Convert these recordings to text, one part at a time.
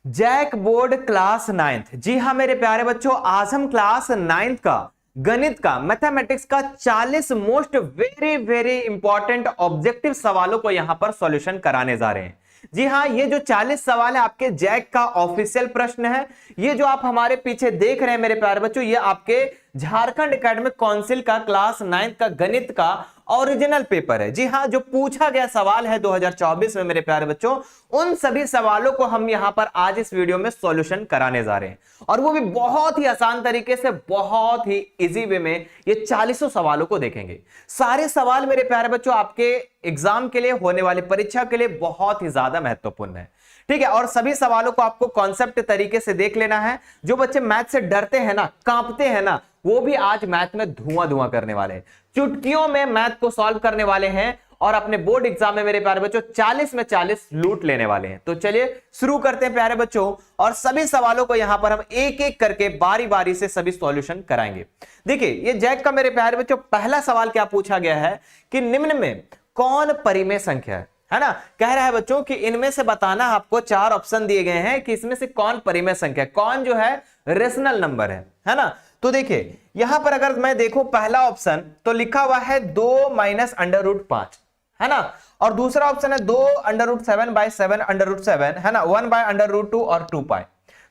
JAC board class 9th। जी हाँ मेरे प्यारे बच्चों, आज हम क्लास 9th का गणित का मैथमेटिक्स का 40 most very very important objective सवालों को यहां पर सॉल्यूशन कराने जा रहे हैं। जी हाँ, ये जो 40 सवाल है आपके जैक का ऑफिशियल प्रश्न है। ये जो आप हमारे पीछे देख रहे हैं मेरे प्यारे बच्चों, ये आपके झारखंड एकेडमिक काउंसिल का क्लास 9th का गणित का ओरिजिनल पेपर है। जी हाँ, जो पूछा गया सवाल है 2024 में मेरे प्यारे बच्चों, उन सभी सवालों को हम यहां पर आज इस वीडियो में सॉल्यूशन कराने जा रहे हैं, और वो भी बहुत ही आसान तरीके से, बहुत ही इजी वे में ये 40 सवालों को देखेंगे। सारे सवाल मेरे प्यारे बच्चों आपके एग्जाम के लिए, होने वाली परीक्षा के लिए बहुत ही ज्यादा महत्वपूर्ण है। ठीक है, और सभी सवालों को आपको कॉन्सेप्ट तरीके से देख लेना है। जो बच्चे मैथ से डरते हैं ना, कांपते हैं ना, वो भी आज मैथ में धुआं धुआं करने वाले हैं, चुटकियों में मैथ को सॉल्व करने वाले हैं, और अपने बोर्ड एग्जाम में मेरे प्यारे बच्चों 40 में 40 लूट लेने वाले हैं। तो चलिए शुरू करते हैं प्यारे बच्चों, और सभी सवालों को यहां पर हम एक एक करके बारी बारी से सभी सॉल्यूशन कराएंगे। देखिए, ये जैक का मेरे प्यारे बच्चों पहला सवाल क्या पूछा गया है कि निम्न में कौन परिमेय संख्या है ना। कह रहा है बच्चों कि इनमें से बताना, आपको 4 ऑप्शन दिए गए हैं कि इसमें से कौन परिमेय संख्या, कौन जो है रेशनल नंबर है ना। तो देखिए यहां पर अगर मैं देखूं पहला ऑप्शन तो लिखा हुआ है 2 माइनस अंडर रूट 5 है ना, और दूसरा ऑप्शन है 2 under root 7 by 7 under root 7 है ना, 1 बाय अंडर रूट 2 और 2 पाई।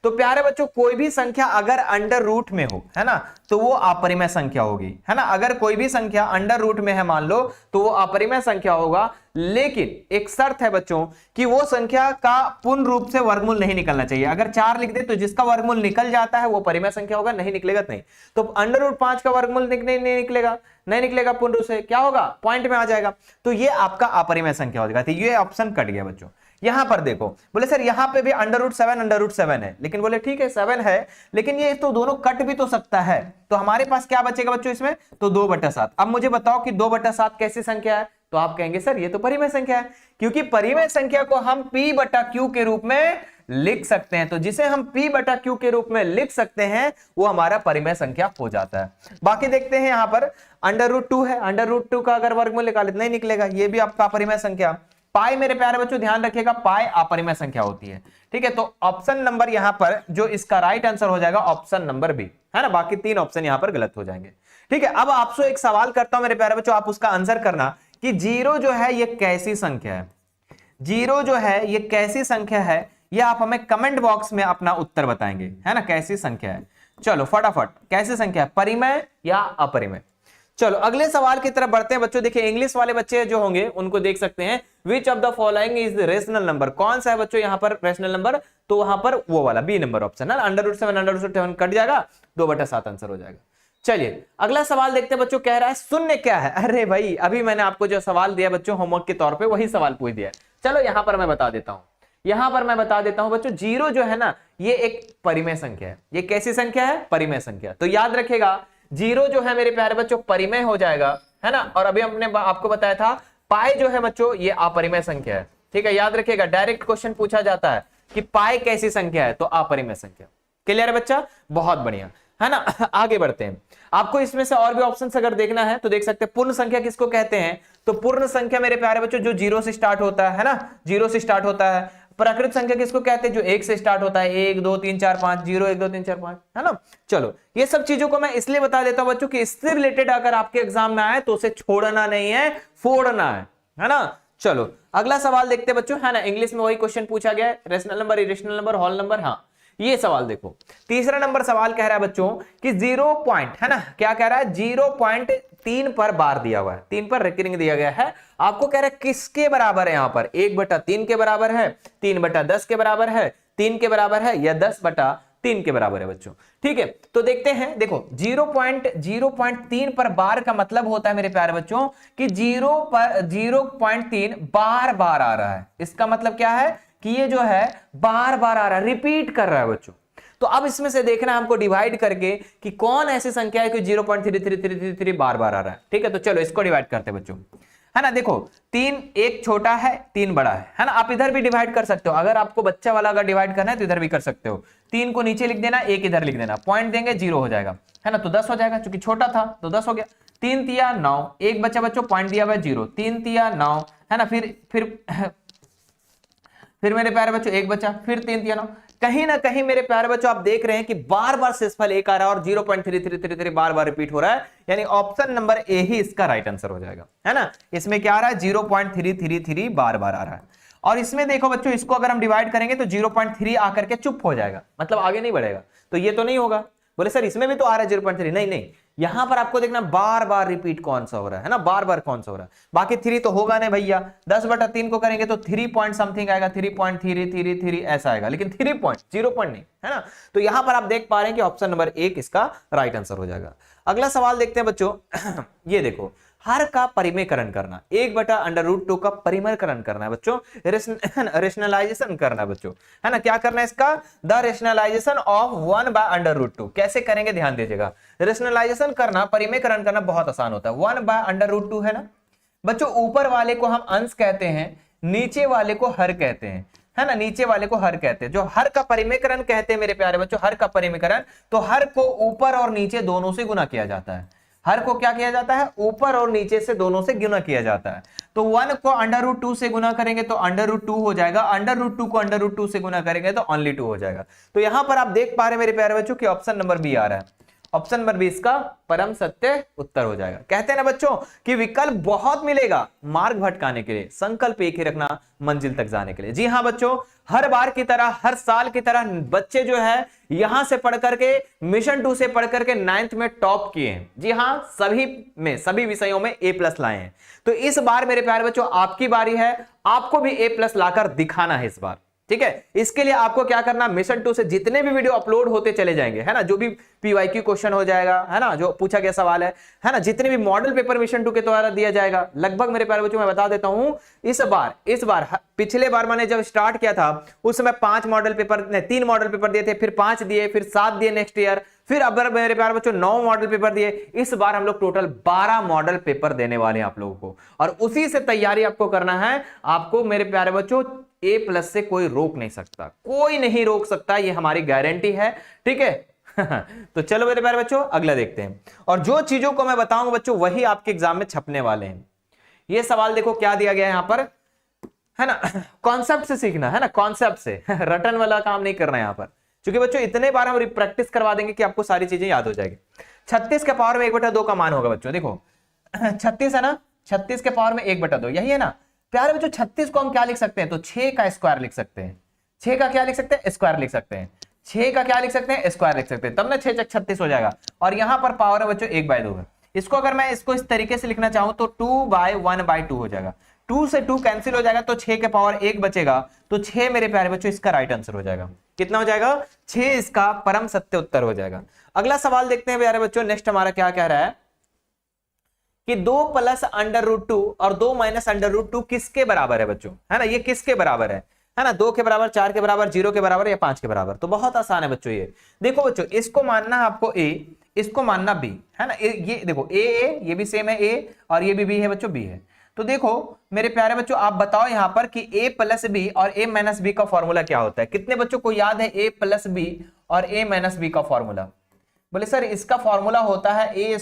तो प्यारे बच्चों कोई भी संख्या अगर अंडर रूट में हो है ना, तो वो अपरिमेय संख्या होगी है ना। अगर कोई भी संख्या अंडर रूट में है मान लो, तो वो अपरिमेय संख्या होगा। लेकिन एक शर्त है बच्चों कि वो संख्या का पूर्ण रूप से वर्गमूल नहीं निकलना चाहिए। अगर 4 लिख दे तो जिसका वर्गमूल निकल जाता है वो परिमेय संख्या होगा, नहीं निकलेगा तो नहीं। तो अंडर रूट 5 का वर्गमूल नहीं निकलेगा पूर्ण रूप से, क्या होगा, पॉइंट में आ जाएगा। तो ये आपका अपरिमेय संख्या हो जाएगा। तो ये ऑप्शन कट गया बच्चों। यहां पर देखो, बोले सर यहां पे भी अंडर रूट 7 है, लेकिन बोले ठीक है 7 है, लेकिन ये तो दोनों कट भी तो सकता है। तो हमारे पास क्या बचेगा बच्चों इसमें, तो 2/7। अब मुझे बताओ कि 2/7 कैसी संख्या है, तो आप कहेंगे सर ये तो परिमेय संख्या है, क्योंकि परिमेय संख्या को हम P/Q के रूप में लिख सकते हैं। तो जिसे हम P/Q के रूप में लिख सकते हैं वो हमारा परिमेय संख्या हो जाता है। बाकी देखते हैं, यहां पर अंडर रूट 2 है, अंडर रूट 2 का अगर वर्गमूल निकाले नहीं निकलेगा, ये भी आपका अपरिमेय संख्या। पाई मेरे प्यारे बच्चों ध्यान रखिएगा, पाई अपरिमेय संख्या होती है। ठीक है, तो ऑप्शन नंबर यहां पर जो इसका राइट आंसर हो जाएगा ऑप्शन नंबर बी है ना। बाकी 3 ऑप्शन यहां पर गलत हो जाएंगे। ठीक है, अब आपसे एक सवाल करता हूं मेरे प्यारे बच्चों, आप उसका आंसर करना कि 0 जो है ये कैसी संख्या है। 0 जो है ये कैसी संख्या है, ये आप हमें कमेंट बॉक्स में अपना उत्तर बताएंगे है ना, कैसी संख्या है। चलो फटाफट, कैसी संख्या है, परिमेय या अपरिमेय। चलो अगले सवाल की तरफ बढ़ते हैं बच्चों। देखिए इंग्लिश वाले बच्चे जो होंगे उनको देख सकते हैं, which of the following is rational number, कौन सा है बच्चों यहाँ पर रेशनल नंबर, तो वहां पर वो वाला बी नंबर ऑप्शन है, under root 7 under root 7 cut जाएगा, 2/7 आंसर हो जाएगा। चलिए अगला सवाल देखते हैं बच्चों, कह रहा है शून्य क्या है। अरे भाई अभी मैंने आपको जो सवाल दिया बच्चों होमवर्क के तौर पे, वही सवाल पूछ दिया। चलो यहां पर मैं बता देता हूं, बच्चों 0 जो है ना ये एक परिमेय संख्या है। ये कैसी संख्या है, परिमेय संख्या। तो याद रखेगा 0 जो है मेरे प्यारे बच्चों परिमेय हो जाएगा है ना। और अभी हमने आपको बताया था पाई जो है बच्चों ये अपरिमेय संख्या है। ठीक है, याद रखिएगा, डायरेक्ट क्वेश्चन पूछा जाता है कि पाई कैसी संख्या है, तो अपरिमेय संख्या। क्लियर है बच्चा, बहुत बढ़िया है ना। आगे बढ़ते हैं, आपको इसमें से और भी ऑप्शंस अगर देखना है तो देख सकते हैं। पूर्ण संख्या किसको कहते हैं, तो पूर्ण संख्या मेरे प्यारे बच्चों जो 0 से स्टार्ट होता है ना, 0 से स्टार्ट होता है। प्राकृत संख्या किसको कहते हैं, जो 1 से स्टार्ट होता है, 1 2 3 4 5, 0 1 2 3 4 5 है ना। चलो ये सब चीजों को मैं इसलिए बता देता हूं बच्चों कि इससे रिलेटेड अगर आपके एग्जाम में आए तो उसे छोड़ना नहीं है, फोड़ना है ना। चलो अगला सवाल देखते हैं बच्चों, है ना। इंग्लिश में वही क्वेश्चन पूछा गया है, rational number, irrational number, whole number. हाँ ये सवाल देखो, तीसरा नंबर सवाल कह रहा है बच्चों कि 0 पॉइंट है ना, क्या कह रहा है, 0.3 पर बार दिया हुआ है, 3 पर रेकरिंग दिया गया है। आपको कह रहा है किसके बराबर है, यहां पर 1/3 के बराबर है, 3/10 के बराबर है, 3 के बराबर है, या 10/3 के बराबर है बच्चों। ठीक है, तो देखते हैं। देखो 0.3 पर बार का मतलब होता है मेरे प्यारे बच्चों कि 0.3 बार बार आ रहा है। इसका मतलब क्या है कि ये जो है बार बार आ रहा है, रिपीट कर रहा है बच्चों। तो अब इसमें से देखना है हमको डिवाइड करके कि कौन ऐसी संख्या है कि 0.3333 बार बार आ रहा है। ठीक है, तो चलो इसको डिवाइड करते हैं बच्चों, है ना। देखो 3 एक छोटा है, 3 बड़ा है ना। आप इधर भी डिवाइड कर सकते हो, अगर आपको बच्चा वाला अगर डिवाइड करना है तो इधर भी कर सकते हो। 3 को नीचे लिख देना, 1 इधर लिख देना, पॉइंट देंगे 0 हो जाएगा है ना। तो 10 हो जाएगा, क्योंकि छोटा था तो 10 हो गया। 3 तिया 9, एक बच्चा बच्चों पॉइंट दिया हुआ है 0, 3 तिया 9 है ना। फिर फिर मेरे प्यारे बच्चों एक बचा, फिर 3 3 9। कहीं ना कहीं मेरे प्यारे बच्चों आप देख रहे हैं कि बार बार शेषफल 1 आ रहा है और 0.3333 बार बार रिपीट हो रहा है, यानी ऑप्शन नंबर ए ही इसका राइट आंसर हो जाएगा, है ना। इसमें क्या आ रहा है, 0.333 बार बार आ रहा है। और इसमें देखो बच्चों, इसको अगर हम डिवाइड करेंगे तो 0.3 आकर के चुप हो जाएगा, मतलब आगे नहीं बढ़ेगा। तो ये तो नहीं होगा। बोले सर इसमें भी तो आ रहा है 0.3, नहीं नहीं, यहां पर आपको देखना बार बार रिपीट कौन सा हो रहा है ना, बार बार कौन सा हो रहा है। बाकी 3 तो होगा नहीं भैया, 10/3 को करेंगे तो 3 पॉइंट समथिंग आएगा, 3.333 ऐसा आएगा, लेकिन 3 पॉइंट 0 पॉइंट नहीं, है ना। तो यहां पर आप देख पा रहे हैं कि ऑप्शन नंबर 1 इसका राइट आंसर हो जाएगा। अगला सवाल देखते हैं बच्चों। ये देखो, हर का परिमेयकरण करना, 1/√2 का परिमेयकरण करना है बच्चों, रेशनलाइजेशन करना है बच्चों, है ना। क्या करना है इसका, द रेशनलाइजेशन ऑफ 1/√2। कैसे करेंगे ध्यान दीजिएगा। रेशनलाइजेशन करना, परिमेयकरण करना बहुत आसान होता है। 1/√2 है ना बच्चों, ऊपर वाले को हम अंश कहते हैं, नीचे वाले को हर कहते हैं, है ना, नीचे वाले को हर कहते हैं। जो हर का परिमेयकरण कहते हैं मेरे प्यारे बच्चों, हर का परिमेयकरण, तो हर को ऊपर और नीचे दोनों से गुना किया जाता है। हर को क्या किया जाता है, ऊपर और नीचे से दोनों से गुना किया जाता है। तो 1 को √2 से गुना करेंगे तो √2 हो जाएगा, √2 को √2 से गुना करेंगे तो ओनली 2 हो जाएगा। तो यहां पर आप देख पा रहे हैं मेरे प्यारे बच्चों कि ऑप्शन नंबर बी आ रहा है। ऑप्शन नंबर 20 का परम सत्य उत्तर हो जाएगा। कहते हैं ना बच्चों कि विकल्प बहुत मिलेगा मार्ग भटकाने के लिए, संकल्प एक ही रखना मंजिल तक जाने के लिए। जी हां बच्चों, हर बार की तरह, हर साल की तरह बच्चे जो है यहां से पढ़ करके, मिशन 2 से पढ़ करके 9th में टॉप किए हैं। जी हां, सभी विषयों में A+ लाए हैं। तो इस बार मेरे प्यारे बच्चों आपकी बारी है, आपको भी A+ लाकर दिखाना है इस बार, ठीक है। इसके लिए आपको क्या करना, मिशन 2 से जितने भी वीडियो अपलोड होते चले जाएंगे, है ना, जो भी PYQ क्वेश्चन हो जाएगा, है ना, जो पूछा गया सवाल है ना, जितने भी मॉडल पेपर मिशन 2 के द्वारा दिया जाएगा, लगभग मेरे प्यारे बच्चों मैं बता देता हूं, इस बार पिछले बार मैंने जब स्टार्ट किया था उस समय 3 मॉडल पेपर दिए थे, फिर 5 दिए, फिर 7 दिए नेक्स्ट ईयर, फिर अब मेरे प्यारे बच्चों 9 मॉडल पेपर दिए। इस बार हम लोग टोटल 12 मॉडल पेपर देने वाले हैं आप लोगों को, और उसी से तैयारी आपको करना है। आपको मेरे प्यारे बच्चों A+ से कोई रोक नहीं सकता, कोई नहीं रोक सकता, ये हमारी गारंटी है, ठीक है। तो चलो मेरे प्यारे बच्चों अगला देखते हैं। और जो चीजों को मैं बताऊंगा बच्चों वही आपके एग्जाम में छपने वाले हैं। ये सवाल देखो क्या दिया गया है यहां पर, है ना, कॉन्सेप्ट से सीखना है ना, कॉन्सेप्ट से रटन वाला काम नहीं करना है यहां पर, क्योंकि बच्चों इतने बार हम प्रैक्टिस करवा देंगे कि आपको सारी चीजें याद हो जाएगी। 36 के पावर में 1/2 का मान होगा बच्चों, देखो 36 है ना, 36 के पावर में 1/2 यही है ना प्यारे बच्चों। 36 को हम क्या लिख सकते हैं, तो 6 का स्क्वायर लिख सकते हैं। 6 का क्या लिख सकते हैं, स्क्वायर लिख सकते हैं। 6 का क्या लिख सकते हैं, स्क्वायर लिख सकते हैं, तब ना 6 × 36 हो जाएगा। और यहां पर पावर है बच्चों 1/2 है। इसको अगर मैं इसको इस तरीके से लिखना चाहूं तो 2/1/2 हो जाएगा। 2 से 2 कैंसिल हो जाएगा तो 6 के पावर 1 बचेगा, तो 6 मेरे प्यारे बच्चों इसका राइट आंसर हो जाएगा। कितना हो जाएगा, 6 इसका परम सत्य उत्तर हो जाएगा। अगला सवाल देखते हैं प्यारे बच्चों, नेक्स्ट हमारा क्या कह रहा है कि 2 + √2 और 2 - √2 किसके बराबर है बच्चों, है ना, ये किसके बराबर है ना, 2 के बराबर, 4 के बराबर, 0 के बराबर या 5 के बराबर। तो बहुत आसान है बच्चों ये। देखो बच्चों इसको मानना है आपको A, इसको मानना B, है ना। ये देखो A ये भी सेम है A, और ये भी B है बच्चों, B है। तो देखो मेरे प्यारे बच्चों आप बताओ यहां पर कि A + B और A - B का फॉर्मूला क्या होता है। कितने बच्चों को याद है A + B और A - B का फॉर्मूला। बोले सर इसका फॉर्मूला होता है A²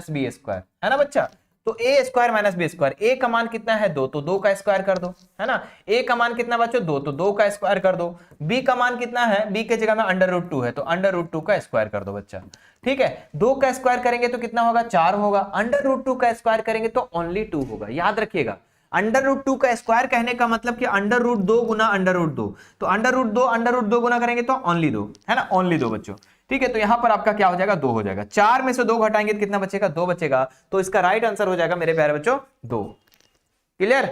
- B², है ना बच्चा। तो A² - B², A का मान कितना है 2, तो 2 का स्क्वायर कर दो, है ना। A का मान कितना बच्चों 2, तो 2 का स्क्वायर कर दो। B का मान कितना है, B के जगह में √2 है, तो √2 का स्क्वायर कर दो बच्चा, ठीक है। 2 का स्क्वायर करेंगे तो कितना होगा, 4 होगा। √2 का स्क्वायर करेंगे तो ओनली 2 होगा, याद रखिएगा। √2 का स्क्वायर कहने का मतलब कि √2 गुना √2, तो √2 गुना करेंगे तो ओनली 2, है ना, ओनली 2 बच्चों, ठीक है। तो यहां पर आपका क्या हो जाएगा, 2 हो जाएगा। 4 में से 2 घटाएंगे तो कितना बचेगा, 2 बचेगा। तो इसका राइट आंसर हो जाएगा मेरे प्यारे बच्चों 2। क्लियर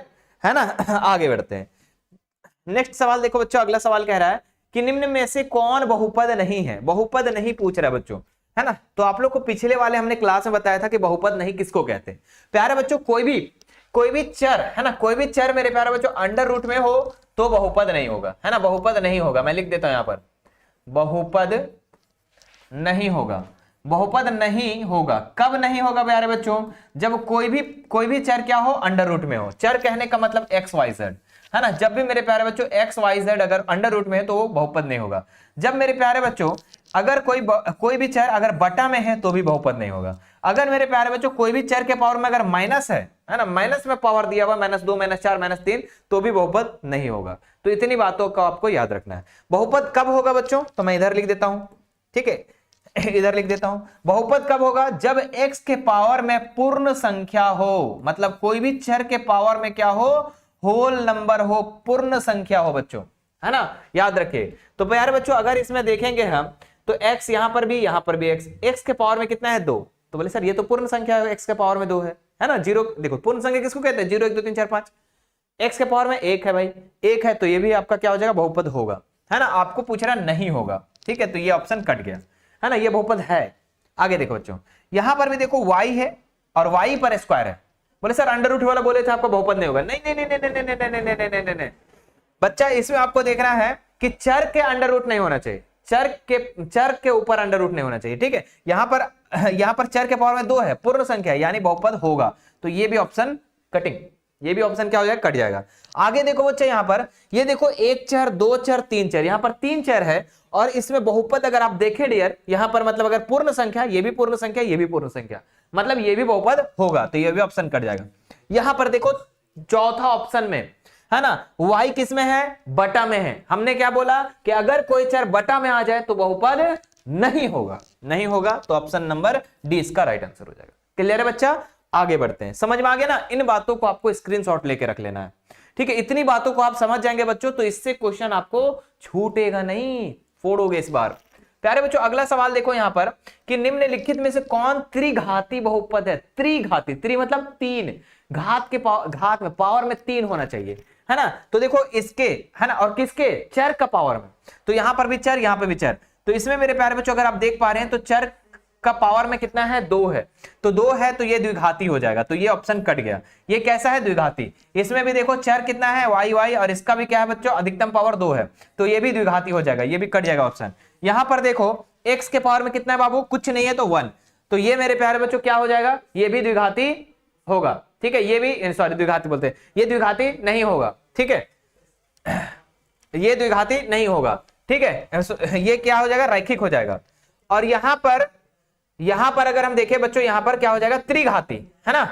है ना। आगे बढ़ते हैं। नेक्स्ट सवाल देखो बच्चों, अगला सवाल कह रहा है कि निम्न में से कौन बहुपद नहीं है। बहुपद नहीं पूछ रहा है बच्चों, है ना। तो आप लोग को पिछले वाले हमने क्लास में बताया था कि बहुपद नहीं किसको कहते हैं। प्यारे बच्चों कोई भी चर, है ना, कोई भी चर मेरे प्यारे बच्चों √ में हो तो बहुपद नहीं होगा, है ना, बहुपद नहीं होगा। मैं लिख देता हूं यहां पर, बहुपद नहीं होगा। बहुपद नहीं होगा कब नहीं होगा प्यारे बच्चों, जब कोई भी चर क्या हो, √ में हो। चर कहने का मतलब XYZ, है ना। जब भी मेरे प्यारे बच्चों XYZ अगर √ में है तो वो बहुपद नहीं होगा। जब मेरे प्यारे बच्चों अगर कोई भी चर अगर बटा में है तो भी बहुपद नहीं होगा। अगर मेरे प्यारे बच्चों कोई भी चर के पावर में अगर माइनस है है ना, माइनस में पावर दिया हुआ -2 -4 -3 तो भी बहुपद नहीं होगा। तो इतनी बातों का आपको याद रखना है। बहुपद कब होगा बच्चों, तो मैं इधर लिख देता हूं, ठीक है, इधर लिख देता हूं। बहुपद कब होगा, जब x के पावर में पूर्ण संख्या हो, मतलब कोई भी चर के पावर में क्या हो, होल नंबर हो, पूर्ण संख्या हो बच्चों, है ना, याद रखिए। तो प्यारे बच्चों अगर इसमें देखेंगे हम तो x यहां पर भी x के पावर में कितना है 2, तो बोले सर ये तो पूर्ण संख्या है, x के पावर में 2 है ना, 0, देखो पूर्ण संख्या किसको कहते हैं, 0 1 2 3 4 5, x के पावर में 1 है भाई, 1 है, तो ये भी आपका क्या हो जाएगा, बहुपद होगा, है ना, आपको पूछ रहा नहीं होगा, ठीक है, तो ये ऑप्शन कट गया, है ना, ये बहुपद है। आगे देखो बच्चों, यहां पर भी देखो y है और y पर स्क्वायर है, बोले सर अंडर रूट वाला बोले थे आपको बहुपद नहीं होगा, नहीं नहीं नहीं नहीं नहीं नहीं नहीं नहीं नहीं नहीं बच्चा, इसमें आपको देखना है कि चर के अंडर रूट नहीं होना चाहिए, चर के ऊपर अंडर रूट नहीं होना चाहिए, ठीक है। यहां पर चर के पावर में 2 है, पूर्ण संख्या है, यानी बहुपद होगा, तो ये भी ऑप्शन कटिंग, ये भी ऑप्शन क्या हो जाएगा, कट जाएगा। आगे देखो बच्चे, यहां पर ये देखो 1 चर 2 चर 3 चर, यहां पर 3 चर है और इसमें बहुपद अगर आप देखें डियर, यहां पर मतलब अगर पूर्ण संख्या, ये भी पूर्ण संख्या, ये भी पूर्ण संख्या, मतलब ये भी बहुपद होगा, तो ये भी ऑप्शन कट जाएगा। यहां पर देखो चौथा ऑप्शन में, है ना, y किस में है, बटा में है, हमने क्या बोला कि अगर कोई चर बटा में आ जाए तो बहुपद नहीं होगा, नहीं होगा, तो ऑप्शन नंबर डी इसका राइट आंसर हो जाएगा। क्लियर है बच्चा, आगे बढ़ते हैं, समझ में आ गया ना, इन बातों को आपको स्क्रीनशॉट लेके रख लेना है, ठीक है, इतनी बातों को आप समझ जाएंगे बच्चों, तो इससे क्वेश्चन आपको छूटेगा नहीं, फोड़ोगे इस बार। प्यारे बच्चों अगला सवाल देखो यहां पर कि निम्नलिखित में से कौन त्रिघाती बहुपद है, त्रिघाती, त्रि मतलब 3, घात में पावर में 3 होना चाहिए, है ना, तो देखो इसके, है ना, और किसके, चर का पावर में, तो यहां पर भी चर, यहां पर भी चर, तो इसमें मेरे प्यारे बच्चों अगर आप देख पा रहे हैं तो चर का पावर में कितना है, 2 है, तो 2 है तो ये द्विघाती हो जाएगा, तो ये ऑप्शन कट गया। ये कैसा है, द्विघाती, इसमें भी देखो चर कितना है, y और इसका भी क्या है बच्चों, अधिकतम पावर 2 है, तो ये भी द्विघाती हो जाएगा, ये भी कट जाएगा ऑप्शन। यहां पर देखो x के पावर में कितना है बाबू, कुछ नहीं है, तो 1, तो ये मेरे प्यारे बच्चों क्या हो जाएगा, ये भी द्विघाती होगा, ठीक है, ये भी, सॉरी द्विघाती बोलते हैं, ये द्विघाती नहीं होगा, ठीक है, ये द्विघाती नहीं होगा, ठीक है, ये क्या हो जाएगा, रैखिक हो जाएगा। और यहां पर अगर हम देखें बच्चों, यहां पर क्या हो जाएगा, त्रिघाती, है ना,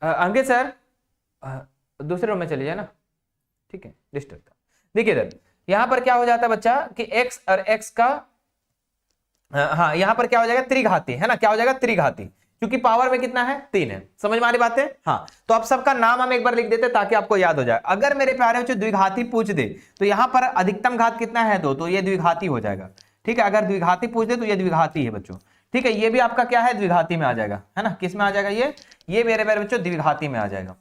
अंकित सर दूसरे रूम में चले जाए ना, ठीक है, डिस्टर्ब था। देखिए इधर यहां पर क्या हो जाता है बच्चा कि x और x का, हाँ यहां पर क्या हो जाएगा, त्रिघाती, है ना, क्या हो जाएगा, त्रिघाती, क्योंकि पावर में कितना है, 3 है, समझ में आ रही बात है। हाँ तो आप सबका नाम हम एक बार लिख देते ताकि आपको याद हो जाए। अगर मेरे प्यारे बच्चों द्विघाती पूछ दे तो यहां पर अधिकतम घात कितना है, 2, तो ये द्विघाती हो जाएगा, ठीक है, अगर द्विघाती पूछ दे तो ये द्विघाती है बच्चों, ठीक है, ये भी आपका क्या है, द्विघाती में आ जाएगा, है ना, किस में आ जाएगा, ये मेरे प्यारे बच्चों द्विघाती में आ जाएगा,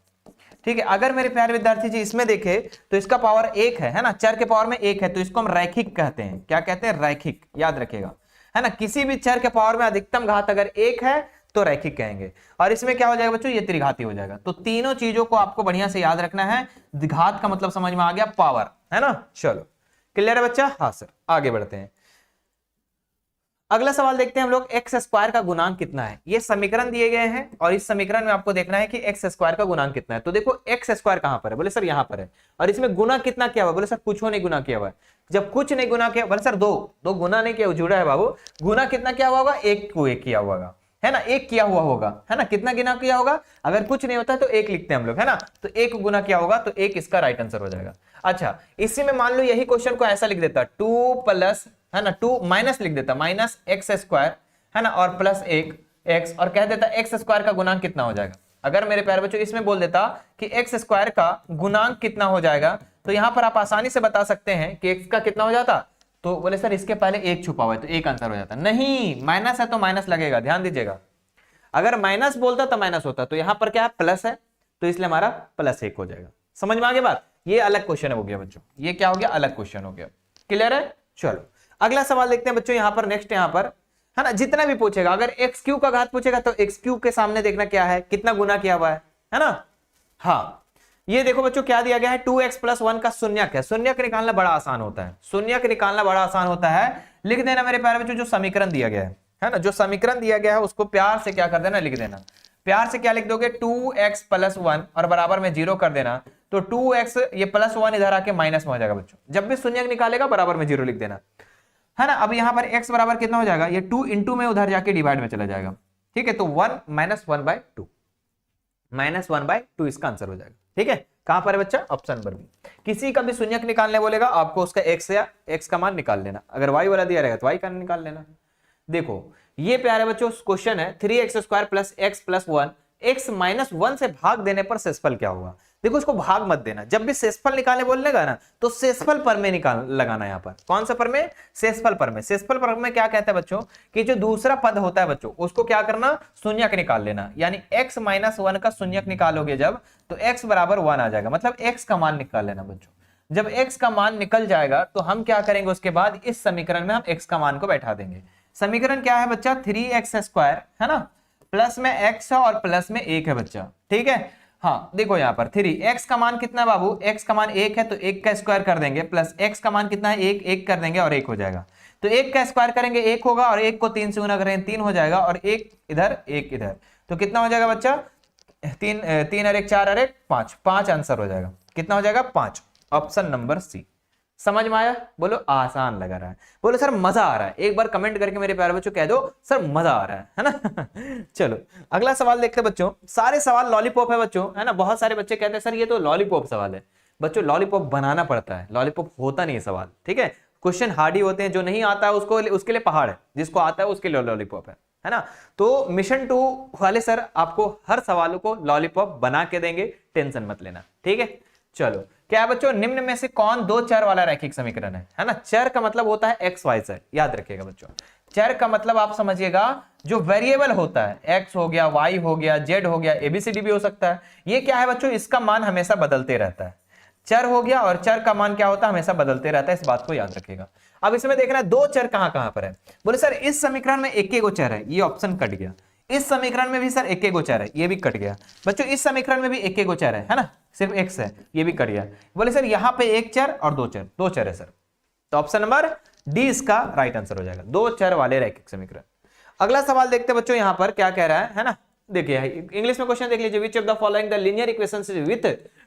ठीक है। अगर मेरे प्यारे विद्यार्थी जी इसमें देखे तो इसका पावर 1 है ना, चर के पावर में 1 है, तो इसको हम रैखिक कहते हैं, क्या कहते हैं, रैखिक, याद रखिएगा, है ना, किसी भी चर के पावर में अधिकतम घात अगर 1 है तो रैखिक कहेंगे। और इसमें क्या हो जाएगा बच्चों, ये त्रिघाती हो जाएगा। तो तीनों चीजों को आपको बढ़िया से याद रखना है, घात का मतलब समझ में आ गया, पावर, है ना, चलो क्लियर है बच्चा, हाँ सर, आगे बढ़ते हैं। अगला सवाल देखते हैं हम लोग, एक्स स्क्वायर का गुणांक कितना है। ये समीकरण दिए गए हैं और इस समीकरण में आपको देखना है कि एक्स स्क्वायर का गुणांक कितना है। तो देखो एक्स स्क्वायर कहां पर है, बोले सर यहां पर है, और इसमें गुना कितना किया हुआ, बोले सर कुछ नहीं गुना किया हुआ है। जब कुछ नहीं गुना किया, बोले सर दो गुना नहीं किया, जुड़ा है बाबू, गुना कितना किया हुआ होगा, 1 को 1 किया हुआ होगा, है ना, 1 किया हुआ होगा, है ना, कितना गुना किया होगा, अगर कुछ नहीं होता है तो 1 लिखते हैं हम लोग, है ना, तो 1 गुना किया होगा, तो 1 इसका राइट आंसर हो जाएगा। अच्छा इसी में मान लो यही क्वेश्चन को ऐसा लिख देता 2 प्लस, है ना, 2 माइनस लिख देता, माइनस एक्स स्क्वायर, है ना, और प्लस 1 एक्स, और कह देता एक्स स्क्वायर का गुणांक कितना हो जाएगा। अगर मेरे प्यारे बच्चों इसमें बोल देता कि एक्स स्क्वायर का गुणांक कितना हो जाएगा, तो यहां पर आप आसानी से बता सकते हैं कि एक्स का कितना हो जाता, तो बोले सर इसके पहले 1 छुपा हुआ है तो 1 आंसर हो जाता। नहीं, माइनस है तो माइनस लगेगा, ध्यान दीजिएगा, अगर माइनस बोलता तो माइनस होता, तो यहां पर क्या है, प्लस है, तो इसलिए हमारा प्लस 1 हो जाएगा। समझ में आ गया बात, ये अलग क्वेश्चन हो गया बच्चों, ये क्या हो गया, अलग क्वेश्चन हो गया, क्लियर है। चलो अगला सवाल देखते हैं बच्चों, यहां पर नेक्स्ट, यहां पर है ना, जितना भी पूछेगा, अगर एक्स क्यू का घात पूछेगा तो एक्स क्यू के सामने देखना क्या है, कितना गुना किया हुआ है ना। हाँ ये देखो बच्चों क्या दिया गया है, 2x + 1 का शून्यक है। शून्यक निकालना बड़ा आसान होता है, शून्यक निकालना बड़ा आसान होता है। लिख देना मेरे प्यारे बच्चों जो समीकरण दिया गया है ना, जो समीकरण दिया गया है उसको प्यार से क्या कर देना, लिख देना। प्यार से क्या लिख दोगे, 2x + 1 और बराबर में 0 कर देना, तो 2x ये +1 इधर आके माइनस में हो जाएगा बच्चों। जब भी शून्यक निकालेगा बराबर में 0 लिख देना, है ना। अब यहां पर x बराबर कितना हो जाएगा, ये 2 इंटू में उधर जाके डिवाइड में चला जाएगा, ठीक है, तो 1 - 1/2, -1/2 इसका आंसर हो जाएगा। ठीक है, कहां पर है बच्चा, ऑप्शन नंबर बी। किसी का भी शून्यक निकालने बोलेगा आपको उसका x या x का मान निकाल लेना, अगर y वाला दिया रहेगा तो y का निकाल लेना। देखो ये प्यारे बच्चों क्वेश्चन है 3x² plus x plus 1, x -1 से भाग देने पर शेषफल क्या होगा। देखो इसको भाग मत देना, जब भी शेषफल निकालने बोलेगा ना तो शेषफल पर में निकाल लगाना, यहाँ पर कौन सा पर में, शेषफल पर में। शेषफल पर में क्या कहता है बच्चों कि जो दूसरा पद होता है बच्चों उसको क्या करना, शून्यक निकाल लेना, यानी x -1 का शून्यक निकालोगे जब तो x बराबर 1 आ जाएगा, मतलब x का मान निकाल लेना बच्चों। जब x का मान निकल जाएगा तो हम क्या करेंगे, उसके बाद इस समीकरण में हम x का मान को बैठा देंगे। समीकरण क्या है बच्चा, 3x² है ना, प्लस में x है और प्लस में 1 है बच्चा। ठीक है, हाँ देखो यहाँ पर 3 x का मान कितना है बाबू, x का मान 1 है तो 1 का स्क्वायर कर देंगे, प्लस x का मान कितना है 1, 1 कर देंगे और 1 हो जाएगा। तो 1 का स्क्वायर करेंगे 1 होगा और 1 को 3 से गुना करेंगे 3 हो जाएगा, और 1 इधर 1 इधर, तो कितना हो जाएगा बच्चा, 3 और 1 4 और 1 5, 5 आंसर हो जाएगा। कितना हो जाएगा 5, ऑप्शन नंबर सी। समझ में आया, बोलो आसान लगा रहा है, बोलो सर मजा आ रहा है, एक बार कमेंट करके मेरे प्यारे बच्चों कह दो सर मजा आ रहा है ना। चलो अगला सवाल देखते हैं बच्चों, सारे सवाल लॉलीपॉप है बच्चों, है ना। बहुत सारे बच्चे कहते हैं सर ये तो लॉलीपॉप सवाल है। बच्चों लॉलीपॉप बनाना पड़ता है, लॉलीपॉप होता नहीं है सवाल। ठीक है, क्वेश्चन हार्ड ही होते हैं, जो नहीं आता है उसको उसके लिए पहाड़ है, जिसको आता है उसके लिए लॉलीपॉप है ना। तो मिशन 2 वाले सर आपको हर सवालों को लॉलीपॉप बना के देंगे, टेंशन मत लेना। ठीक है, चलो क्या है बच्चों, निम्न में से कौन दो चर वाला रैखिक समीकरण है ना। चर का मतलब होता है एक्स वाई जेड, याद रखिएगा बच्चों। चर का मतलब आप समझिएगा जो वेरिएबल होता है, एक्स हो गया, वाई हो गया, जेड हो गया, एबीसीडी भी हो सकता है। ये क्या है बच्चों, इसका मान हमेशा बदलते रहता है। चर हो गया, और चर का मान क्या होता है, हमेशा बदलते रहता है, इस बात को याद रखिएगा। अब इसमें देखना है दो चर कहां कहां पर है। बोले सर इस समीकरण में एक गो चर है, ये ऑप्शन कट गया। इस समीकरण में भी सर एक गो चर है, ये भी कट गया। बच्चों इस समीकरण में भी एक गो चर है ना, सिर्फ x है, ये भी कट गया। बोले सर यहाँ पे एक चर और दो चर है सर, तो ऑप्शन नंबर डी इसका राइट आंसर हो जाएगा, दो चर वाले रैखिक समीकरण। अगला सवाल देखते हैं बच्चों, यहाँ पर क्या कह रहा है ना। देखिए इंग्लिश में क्वेश्चन देख लीजिए, which of the following the linear equations with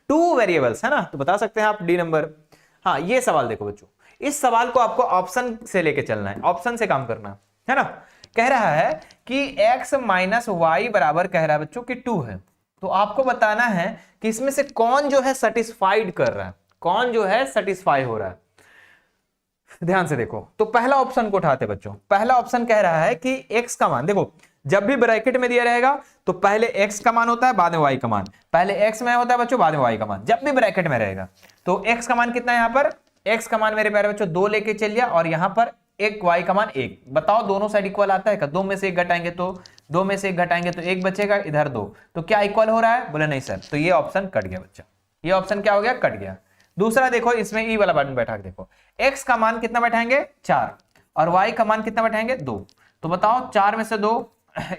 2 variables, है ना, तो बता सकते हैं आप डी नंबर। हाँ ये सवाल देखो बच्चों, इस सवाल को आपको ऑप्शन से लेके चलना है, ऑप्शन से काम करना है ना। कह रहा है कि x - y बराबर कह रहा है बच्चों कि 2 है, तो आपको बताना है कि इसमें से कौन जो है सेटिस्फाइड कर रहा है, कौन जो है सेटिस्फाई हो रहा है। ध्यान से देखो, तो पहला ऑप्शन को उठाते बच्चों। पहला ऑप्शन कह रहा है कि x का मान, देखो जब भी ब्रैकेट में दिया रहेगा तो पहले x का मान होता है, बाद में y का मान, पहले x में होता है बच्चों, बाद में y का मान, जब भी ब्रैकेट में रहेगा। तो x का मान कितना है, यहाँ पर x का मान मेरे प्यारे बच्चों 2 लेके चलिए, और यहाँ पर एक y का मान 1। बताओ दोनों साइड इक्वल आता है क्या, 2 में से 1 घटाएंगे तो 2 में से 1 घटाएंगे तो 1 बचेगा, इधर 2, तो क्या इक्वल हो रहा है, बोले नहीं सर, तो ये ऑप्शन कट गया बच्चा, ये ऑप्शन क्या हो गया, कट गया। दूसरा देखो, इसमें ई वाला बटन बैठा के देखो, x का मान कितना बैठाएंगे 4, और y का मान कितना बैठाएंगे 2, तो बताओ 4 में से 2,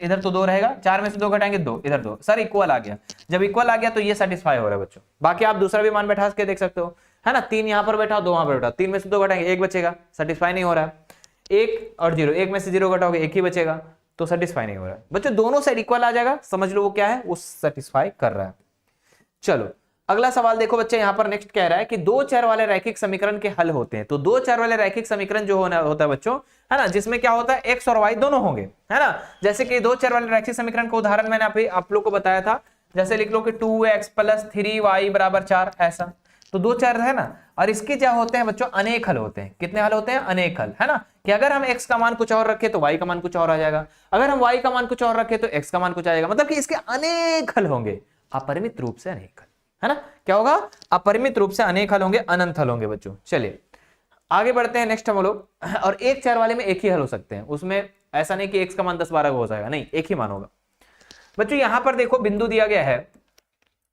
इधर तो 2 रहेगा, 4 में से 2 घटाएंगे 2, इधर 2, सर इक्वल आ गया। जब इक्वल आ गया तो ये सेटिस्फाई हो रहा है बच्चों। बाकी आप दूसरा भी मान बैठा के देख सकते हो, है ना, 3 यहां पर बैठा, 2 वहां पर बैठा, 3 में से 2 घटाएंगे 1 बचेगा, सेटिस्फाई नहीं हो रहा है। 1 और 0, 1 में से 0 घटाओगे 1 ही बचेगा, तो सेटिस्फाई नहीं हो रहा है बच्चों। दोनों साइड इक्वल आ जाएगा, समझ लो वो क्या है, वो सेटिस्फाई कर रहा है। चलो अगला सवाल देखो बच्चे, यहां पर नेक्स्ट कह रहा है कि दो चर वाले रैखिक समीकरण के हल होते हैं। तो दो चर वाले रैखिक समीकरण जो होता है बच्चों, है ना, जिसमें क्या होता है x और y दोनों होंगे, है ना। जैसे कि दो चर वाले रैखिक समीकरण का उदाहरण मैंने अभी आप लोग को बताया था, जैसे लिख लो कि 2x + 3y = 4, ऐसा। तो दो चर है ना, और इसके क्या होते हैं बच्चों, अनेक हल होते हैं। कितने हल होते हैं, अनेक हल, है ना, कि अगर हम x का मान कुछ और रखें तो y का मान कुछ और आ जाएगा, अगर हम y का मान कुछ और रखें तो x का मान कुछ आएगा, मतलब कि इसके अनेक हल होंगे, अपरिमित रूप से अनेक हल, है ना। क्या होगा, अपरिमित रूप से अनेक हल होंगे, अनंत हल होंगे बच्चों। चलिए आगे बढ़ते हैं, नेक्स्ट हम लोग, और एक चर वाले में एक ही हल हो सकते हैं, उसमें ऐसा नहीं कि x का मान 10-12 हो जाएगा, नहीं, एक ही मान होगा बच्चों। यहां पर देखो बिंदु दिया गया है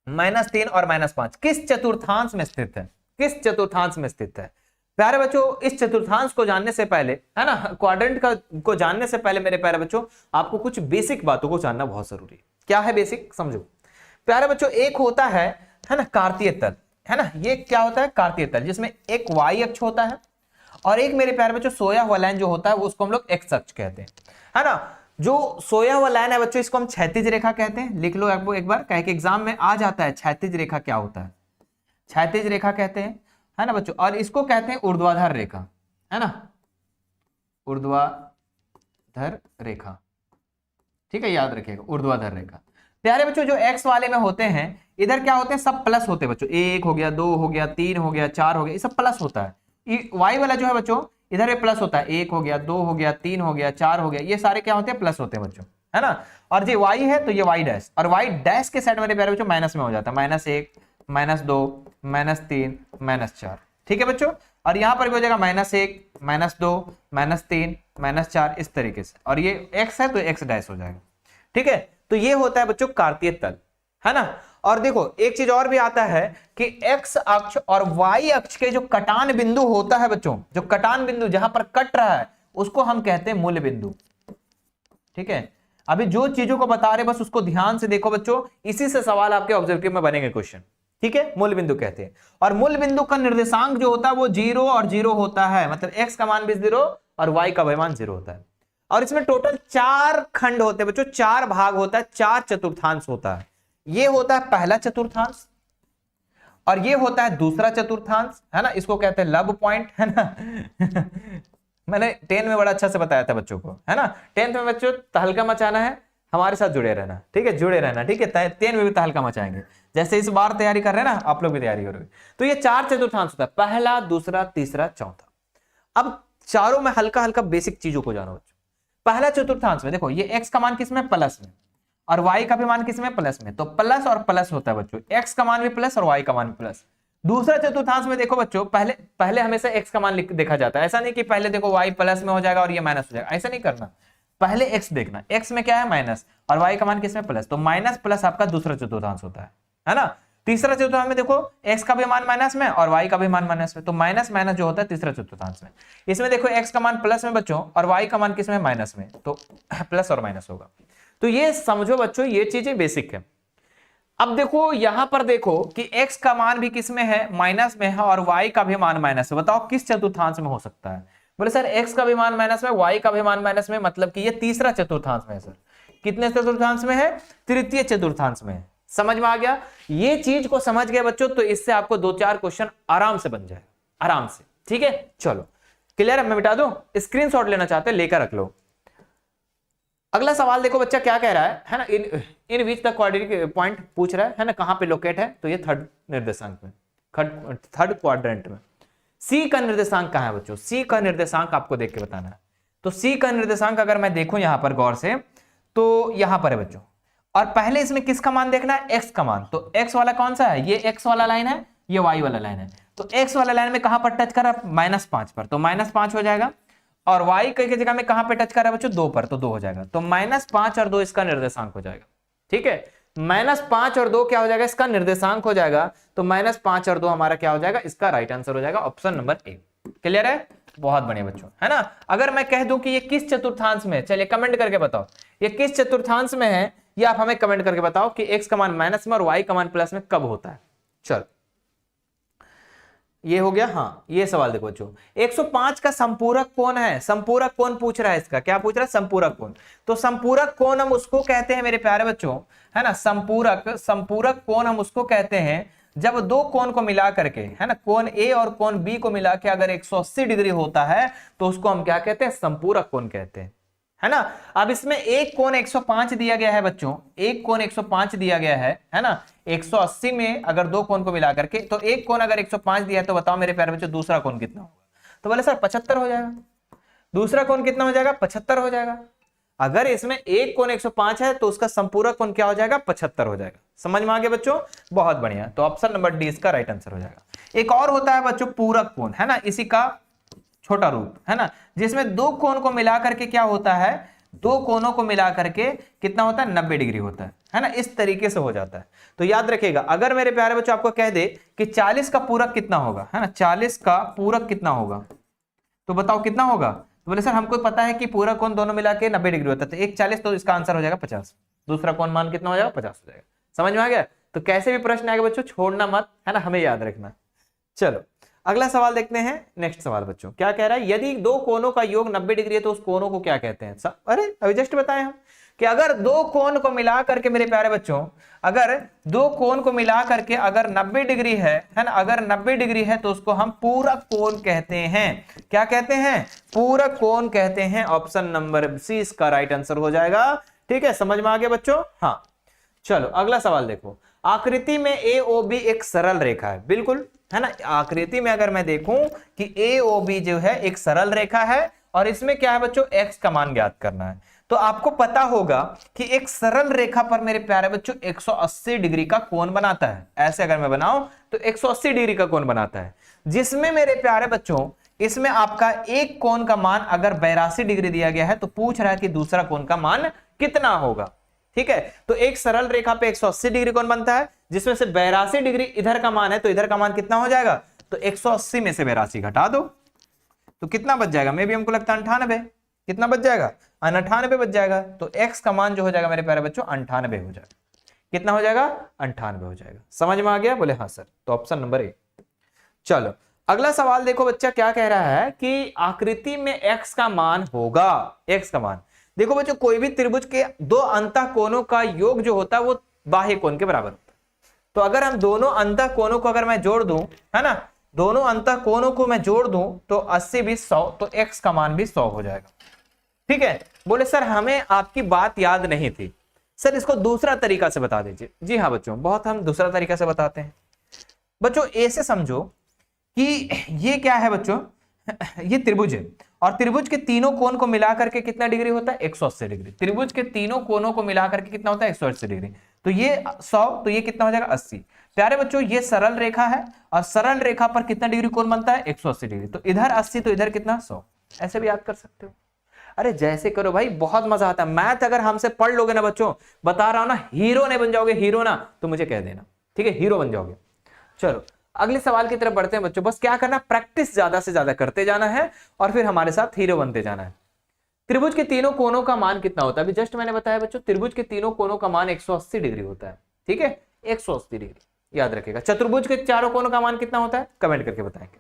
-3 और -5, किस चतुर्थांश में स्थित है, किस चतुर्थांश में स्थित है। प्यारे बच्चों इस चतुर्थांश को जानने से पहले, है ना, क्वाड्रेंट को जानने से पहले मेरे प्यारे बच्चों आपको कुछ बेसिक बातों को जानना बहुत जरूरी है। क्या है बेसिक, समझो प्यारे बच्चों। एक होता है ना कार्तीय तल, है ना, ये क्या होता है, कार्तीय तल, जिसमें एक y अक्ष होता है और एक मेरे प्यारे बच्चों सोया हुआ लाइन जो होता है उसको हम लोग x अक्ष कहते हैं, है ना। जो सोया हुआ लाइन है बच्चों इसको हम क्षैतिज रेखा कहते हैं, लिख लो आपको एक बार, कह के एग्जाम में आ जाता है। क्षैतिज रेखा क्या होता है, क्षैतिज रेखा कहते हैं, है ना बच्चों, और इसको कहते हैं ऊर्ध्वाधर रेखा, है ना, ऊर्ध्वाधर रेखा, ठीक है, याद रखिएगा ऊर्ध्वाधर रेखा। प्यारे बच्चों जो एक्स वाले में होते हैं इधर क्या होते हैं, सब प्लस होते हैं बच्चों, 1 हो गया, 2 हो गया, 3 हो गया, 4 हो गया, ये सब प्लस होता है। वाई वाला जो है बच्चों इधर भी प्लस होता है, 1 हो गया, 2 हो गया, 3 हो गया, 4 हो गया, ये सारे क्या होते हैं, प्लस होते हैं बच्चों, है ना। और जो वाई है तो ये वाई डैश, और वाई डैश के साइड मेरे प्यारे बच्चों माइनस में हो जाता है, -1, -2, -3, -4, ठीक है बच्चों। और यहां पर भी हो जाएगा -1, -2, -3, -4 इस तरीके से, और ये x है तो x डैश हो जाएगा, ठीक है। तो ये होता है बच्चों कार्तीय तल, है ना। और देखो एक चीज और भी आता है कि x अक्ष और y अक्ष के जो कटान बिंदु होता है बच्चों, जो कटान बिंदु जहां पर कट रहा है उसको हम कहते हैं मूल बिंदु, ठीक है। अभी जो चीजों को बता रहे बस उसको ध्यान से देखो बच्चों, इसी से सवाल आपके ऑब्जेक्टिव में बनेंगे क्वेश्चन, ठीक है। मूल बिंदु कहते हैं, और मूल बिंदु का निर्देशांक जो होता है वो 0 और 0 होता है, मतलब x का मान भी 0 और y का भी मान 0 होता है। और इसमें टोटल 4 खंड होते हैं बच्चों, 4 भाग होता है, 4 चतुर्थांश होता है। ये होता है पहला चतुर्थांश, और ये होता है दूसरा चतुर्थांश, है ना, इसको कहते हैं लब पॉइंट, है ना। मैंने 10 में बड़ा अच्छा से बताया था बच्चों को, है ना। 10th में बच्चों तहलका मचाना है, हमारे साथ जुड़े रहना, ठीक है, जुड़े रहना, ठीक है। 10 में भी तहलका मचाएंगे, जैसे इस बार तैयारी कर रहे हैं ना आप लोग भी तैयारी करोगे। तो ये 4 चतुर्थांश होता है, पहला, दूसरा, तीसरा, चौथा। अब चारों में हल्का हल्का बेसिक चीजों को जानो बच्चों। पहला चतुर्थांश में देखो ये x का मान किसमें, प्लस में, और y का भी मान किसमें, प्लस में, तो प्लस और प्लस होता है बच्चों, x का मान भी प्लस और y का मान भी प्लस। दूसरा चतुर्थांश में देखो बच्चों, पहले हमेशा x का मान देखा जाता है, ऐसा नहीं कि पहले देखो y प्लस में हो जाएगा और ये माइनस हो जाएगा, ऐसा नहीं करना, पहले x देखना, x में क्या है माइनस और y का मान किसमें, प्लस, तो माइनस प्लस आपका दूसरा चतुर्थांश होता है ना। तीसरा चतुर्थांश में देखो x का भी मान माइनस में और y का भी मान माइनस में, तो माइनस माइनस जो होता है तीसरा चतुर्थांश में। इसमें देखो x का मान प्लस में बच्चों और y का मान किसमें, माइनस में, तो प्लस और माइनस होगा। तो ये समझो बच्चों, ये चीजें बेसिक है। अब देखो यहां पर देखो कि x का मान भी किसमें है, माइनस में है, और y का भी मान माइनस है। बताओ किस चतुर्थांश में हो सकता है, बोले सर x का भी मान माइनस में, y का भी मान माइनस में, मतलब कि ये तीसरा चतुर्थांश में है। सर कितने चतुर्थांश में है, तृतीय चतुर्थांश में है। समझ में आ गया, ये चीज को समझ गए बच्चों तो इससे आपको 2-4 क्वेश्चन आराम से बन जाए, आराम से, ठीक है। चलो क्लियर है, मैं मिटा दूं, स्क्रीनशॉट लेना चाहते हैं लेकर रख लो। अगला सवाल देखो बच्चा क्या कह रहा है ना, इन विच द क्वाड्रेटिक पॉइंट पूछ रहा है ना, कहां पे लोकेट है, तो ये थर्ड निर्देशांक में, थर्ड क्वाड्रेंट में। सी का निर्देशांक कहां है बच्चों, सी का निर्देशांक आपको देख के बताना है। तो सी का निर्देशांक अगर मैं देखूं यहां पर गौर से, तो यहां पर है बच्चों, और पहले इसमें किसका मान देखना है, एक्स का मान। तो एक्स वाला कौन सा है, ये एक्स वाला लाइन है, ये वाई वाला लाइन है। तो एक्स वाला लाइन में कहां पर टच कर रहा है, -5 पर, तो -5 हो जाएगा। और y की जगह में कहां पे टच कर रहा है बच्चों, 2 पर, तो 2 हो जाएगा। तो -5 और 2 इसका निर्देशांक हो जाएगा, ठीक है। -5 और 2 क्या हो जाएगा, इसका निर्देशांक हो जाएगा। तो -5 और 2 हमारा क्या हो जाएगा, इसका राइट आंसर हो जाएगा ऑप्शन नंबर ए। क्लियर है, बहुत बढ़िया बच्चों, है ना। अगर मैं कह दूं कि ये किस चतुर्थांश में है, चलिए कमेंट करके बताओ ये किस चतुर्थांश में है, ये आप हमें कमेंट करके बताओ कि x का मान माइनस में और y का मान प्लस में कब होता है। चलो ये हो गया। हाँ ये सवाल देखो बच्चों, 105 का संपूरक कोण है, संपूरक कोण पूछ रहा है, इसका क्या पूछ रहा है, संपूरक कोण। तो संपूरक कोण हम उसको कहते हैं मेरे प्यारे बच्चों, है ना, संपूरक कोण हम उसको कहते हैं जब दो कोण को मिला करके, है ना, कोण ए और कोण बी को मिला के अगर 180 डिग्री होता है तो उसको हम क्या कहते हैं, संपूरक कोण कहते हैं, है ना। अब इसमें एक कोण 105 दिया गया है बच्चों, एक कोण 105 दिया गया है ना। 180 में अगर दो कोण को मिला करके, तो एक कोण अगर 105 दिया है तो बताओ मेरे प्यारे बच्चों दूसरा कोण कितना होगा, तो बोले सर 75 हो जाएगा। दूसरा कोण कितना हो जाएगा, 75 हो जाएगा। अगर इसमें एक कोण 105 है तो उसका संपूरक कोण क्या हो जाएगा, 75 हो जाएगा। समझ में आ गया बच्चों, बहुत बढ़िया। तो ऑप्शन नंबर डी इसका राइट आंसर हो जाएगा। एक और होता है बच्चों पूरक कोण, है ना, इसी का छोटा रूप, है ना, जिसमें दो कोण को मिला करके क्या होता है, दो कोणों को मिला करके कितना होता है, 90 डिग्री होता है ना, इस तरीके से हो जाता है। तो याद रखिएगा, अगर मेरे प्यारे बच्चों आपको कह दे कि 40 का पूरक कितना होगा, है ना, 40 का पूरक कितना होगा, तो बताओ कितना होगा। तो बोले सर हमको पता है कि पूरक कोण दोनों मिला के 90 डिग्री होता है, तो एक 40, तो इसका आंसर हो जाएगा 50। दूसरा कोण मान कितना हो जाएगा, 50 हो जाएगा। समझ में आ गया। तो कैसे भी प्रश्न आएगा बच्चों छोड़ना मत, है ना, हमें याद रखना। चलो अगला सवाल देखते हैं। नेक्स्ट सवाल बच्चों क्या कह रहा है, यदि दो कोणों का योग 90 डिग्री है तो उस कोणों को क्या कहते हैं। अरे अभी जस्ट बताए हम कि अगर दो कोण को मिला करके मेरे प्यारे बच्चों, अगर दो कोण को मिला करके अगर 90 डिग्री है ना, अगर 90 डिग्री है तो उसको हम पूरक कोण कहते हैं। क्या कहते हैं, पूरक कोण कहते हैं। ऑप्शन नंबर सी इसका राइट आंसर हो जाएगा। ठीक है, समझ में आ गया बच्चों। हाँ चलो अगला सवाल देखो, आकृति में ए ओ बी एक सरल रेखा है, बिल्कुल है ना। आकृति में अगर मैं देखूं कि ए ओ बी जो है एक सरल रेखा है और इसमें क्या है बच्चों, एक्स का मान ज्ञात करना है। तो आपको पता होगा कि एक सरल रेखा पर मेरे प्यारे बच्चों 180 डिग्री का कोण बनाता है। ऐसे अगर मैं बनाऊं तो 180 डिग्री का कोण बनाता है, जिसमें मेरे प्यारे बच्चों इसमें आपका एक कोण का मान अगर 82 डिग्री दिया गया है तो पूछ रहा है कि दूसरा कोण का मान कितना होगा। ठीक है, तो एक सरल रेखा पे 180 डिग्री कोण बनता है, जिसमें से 82 डिग्री इधर का मान है, तो इधर का मान कितना हो जाएगा, तो 180 में से 82 घटा दो तो कितना बच जाएगा, मे भी हमको लगता है 98। कितना बच जाएगा, 98 बच जाएगा। तो x का मान जो हो जाएगा मेरे प्यारे बच्चों 98 हो जाएगा। कितना हो जाएगा, 98 हो जाएगा। समझ में आ गया, बोले हाँ सर, तो ऑप्शन नंबर ए। चलो अगला सवाल देखो बच्चा, क्या कह रहा है कि आकृति में x का मान होगा, x का मान देखो बच्चों, कोई भी त्रिभुज के दो अंतः कोणों का योग जो होता है वो बाह्य कोण के बराबर होता है। तो अगर हम दोनों अंतः कोणों को अगर मैं जोड़ दूं, है ना, दोनों अंतः कोणों को मैं जोड़ दूं तो 80 भी 100, तो x का मान भी 100 हो जाएगा। ठीक है, बोले सर हमें आपकी बात याद नहीं थी, सर इसको दूसरा तरीका से बता दीजिए। जी हाँ बच्चों, बहुत हम दूसरा तरीका से बताते हैं। बच्चों ऐसे समझो कि ये क्या है बच्चों, ये त्रिभुज है और त्रिभुज के तीनों कोण को मिलाकर के कितना डिग्री होता है, 180 डिग्री। त्रिभुज के तीनों कोणों को मिलाकर के कितना होता है, 180 डिग्री। तो ये 100, तो ये कितना हो जाएगा, 80। प्यारे बच्चों ये सरल रेखा है और सरल रेखा पर कितना डिग्री कोण बनता है, 180 डिग्री। तो इधर 80 तो इधर कितना, 100। ऐसे भी याद कर सकते हो। अरे जैसे करो भाई, बहुत मजा आता है। मैथ अगर हमसे पढ़ लोगे ना बच्चों, बता रहा हूं ना, हीरो नहीं बन जाओगे, हीरो ना, तो मुझे कह देना, ठीक है, हीरो बन जाओगे। चलो अगले सवाल की तरफ बढ़ते हैं बच्चों। बस क्या करना, प्रैक्टिस ज्यादा से ज्यादा करते जाना है और फिर हमारे साथ हीरो बनते जाना है। त्रिभुज के तीनों कोणों का मान कितना होता है, अभी जस्ट मैंने बताया बच्चों, त्रिभुज के तीनों कोणों का मान 180 डिग्री होता है। ठीक है, 180 डिग्री याद रखेगा। चतुर्भुज के चारों कोणों का मान कितना होता है, कमेंट करके बताएंगे।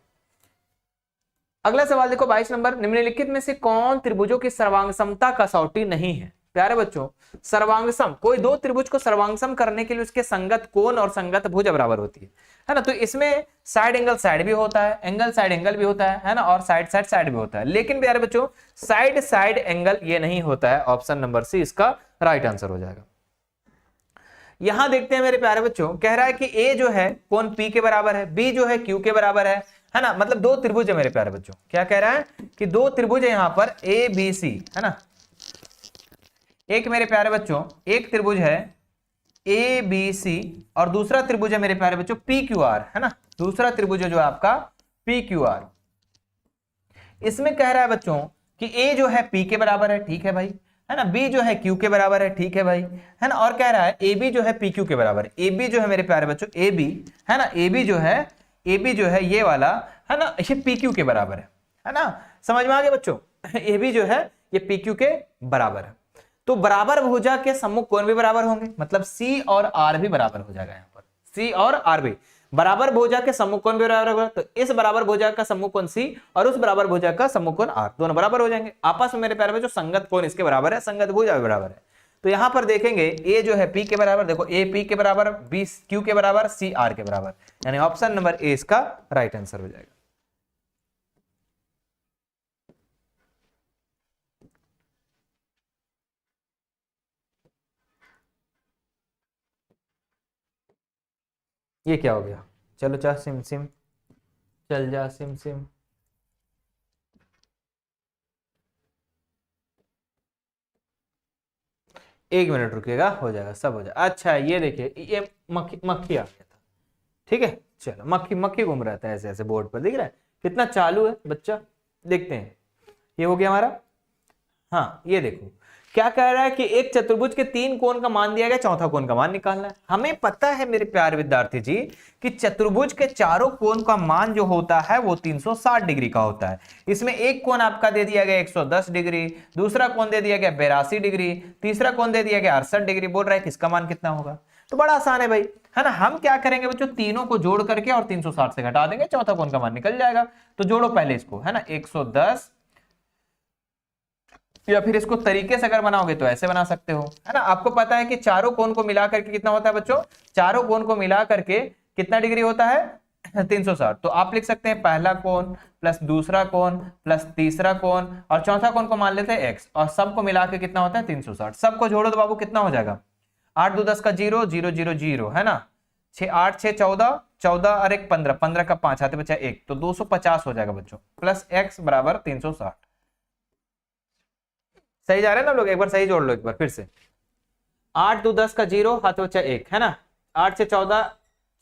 अगला सवाल देखो 22 नंबर, निम्नलिखित में से कौन त्रिभुजों की सर्वांग समता कसौटी नहीं है। प्यारे बच्चों सर्वांगसम, कोई दो त्रिभुज को सर्वांगसम करने के लिए उसके संगत कोण और संगत भुज बराबर होती है ना। तो इसमें साइड एंगल साइड भी होता है, एंगल साइड एंगल भी होता है ना, और साइड साइड साइड भी होता है। लेकिन प्यारे बच्चों साइड साइड एंगल ये नहीं होता है। ऑप्शन नंबर सी इसका राइट आंसर हो जाएगा। यहां देखते हैं मेरे प्यारे बच्चों, कह रहा है कि ए जो है कोण P के बराबर है, B जो है Q के बराबर है ना। मतलब दो त्रिभुज है मेरे प्यारे बच्चों। क्या कह रहा है कि दो त्रिभुज है यहां पर ABC, है ना। एक मेरे प्यारे बच्चों एक त्रिभुज है ABC और दूसरा त्रिभुज है मेरे प्यारे बच्चों PQR, है ना। दूसरा त्रिभुज है जो आपका PQR। इसमें कह रहा है बच्चों कि A जो है P के बराबर है, ठीक है भाई, है ना। B जो है Q के बराबर है, ठीक है भाई, है ना। और कह रहा है AB जो है PQ के बराबर है। AB जो है मेरे प्यारे बच्चों AB, है ना, AB जो है ये वाला, है ना, ये PQ के बराबर है ना। समझ में आ गया बच्चों, AB जो है ये PQ के बराबर है। तो बराबर भुजा के सम्मुख कोण भी बराबर होंगे, मतलब C और R भी बराबर हो जाएगा। यहाँ पर C और R भी बराबर भुजा के सम्मुख कोण भी बराबर होगा। तो इस बराबर भुजा का सम्मुख कोण C और उस बराबर भुजा का सम्मुख कोण R दोनों बराबर हो जाएंगे। आपस में मेरे प्यारे में जो संगत कोण इसके बराबर है, संगत भुजा भी बराबर है। तो यहां पर देखेंगे A जो है P के बराबर, देखो A P के बराबर, B Q के बराबर, C R के बराबर, यानी ऑप्शन नंबर ए इसका राइट आंसर हो जाएगा। ये क्या हो गया, चलो चा सिम सिम, चल जा सिम सिम। एक मिनट रुकिएगा, हो जाएगा, सब हो जाएगा। अच्छा ये देखिए, ये मक्खी आ गया था। ठीक है, चलो मक्खी घूम रहा था ऐसे ऐसे बोर्ड पर, दिख रहा है कितना चालू है बच्चा। देखते हैं, ये हो गया हमारा। हाँ ये देखो क्या कह रहा है कि एक चतुर्भुज के तीन कोण का मान दिया गया, चौथा कोण का मान निकालना है। हमें पता है मेरे प्यारे विद्यार्थी जी कि चतुर्भुज के चारों कोण का मान जो होता है वो 360 डिग्री का होता है। इसमें एक कोण आपका दे दिया गया 110 डिग्री, दूसरा कोण दे दिया गया 82 डिग्री, तीसरा कोण दे दिया गया 68 डिग्री। बोल रहा है किसका मान कितना होगा। तो बड़ा आसान है भाई, है ना। हम क्या करेंगे बच्चों, तीनों को जोड़ करके और 360 से घटा देंगे, चौथा कोण का मान निकल जाएगा। तो जोड़ो पहले इसको, है ना, 110, या फिर इसको तरीके से अगर बनाओगे तो ऐसे बना सकते हो, है ना। आपको पता है कि चारों कोण को मिला करके कितना होता है बच्चों, चारों कोण को मिला करके कितना डिग्री होता है 360। तो आप लिख सकते हैं पहला कोण प्लस दूसरा कोण प्लस तीसरा कोण और चौथा कोण को मान लेते हैं x, और सबको मिला के कितना होता है 360। सबको जोड़ो तो बाबू कितना हो जाएगा, 8 2 10 का 0 0 0 0 है ना, 6 8 6 14 14 और 1 15, 15 का 5 हाथ बचा 1, तो 250 हो जाएगा बच्चों, प्लस x बराबर 360। सही जा रहे हैं ना लोग, एक बार सही जोड़ लो एक बार फिर से। 8 2 10 का 0 हाथ बचा 1 है ना, 8 से 14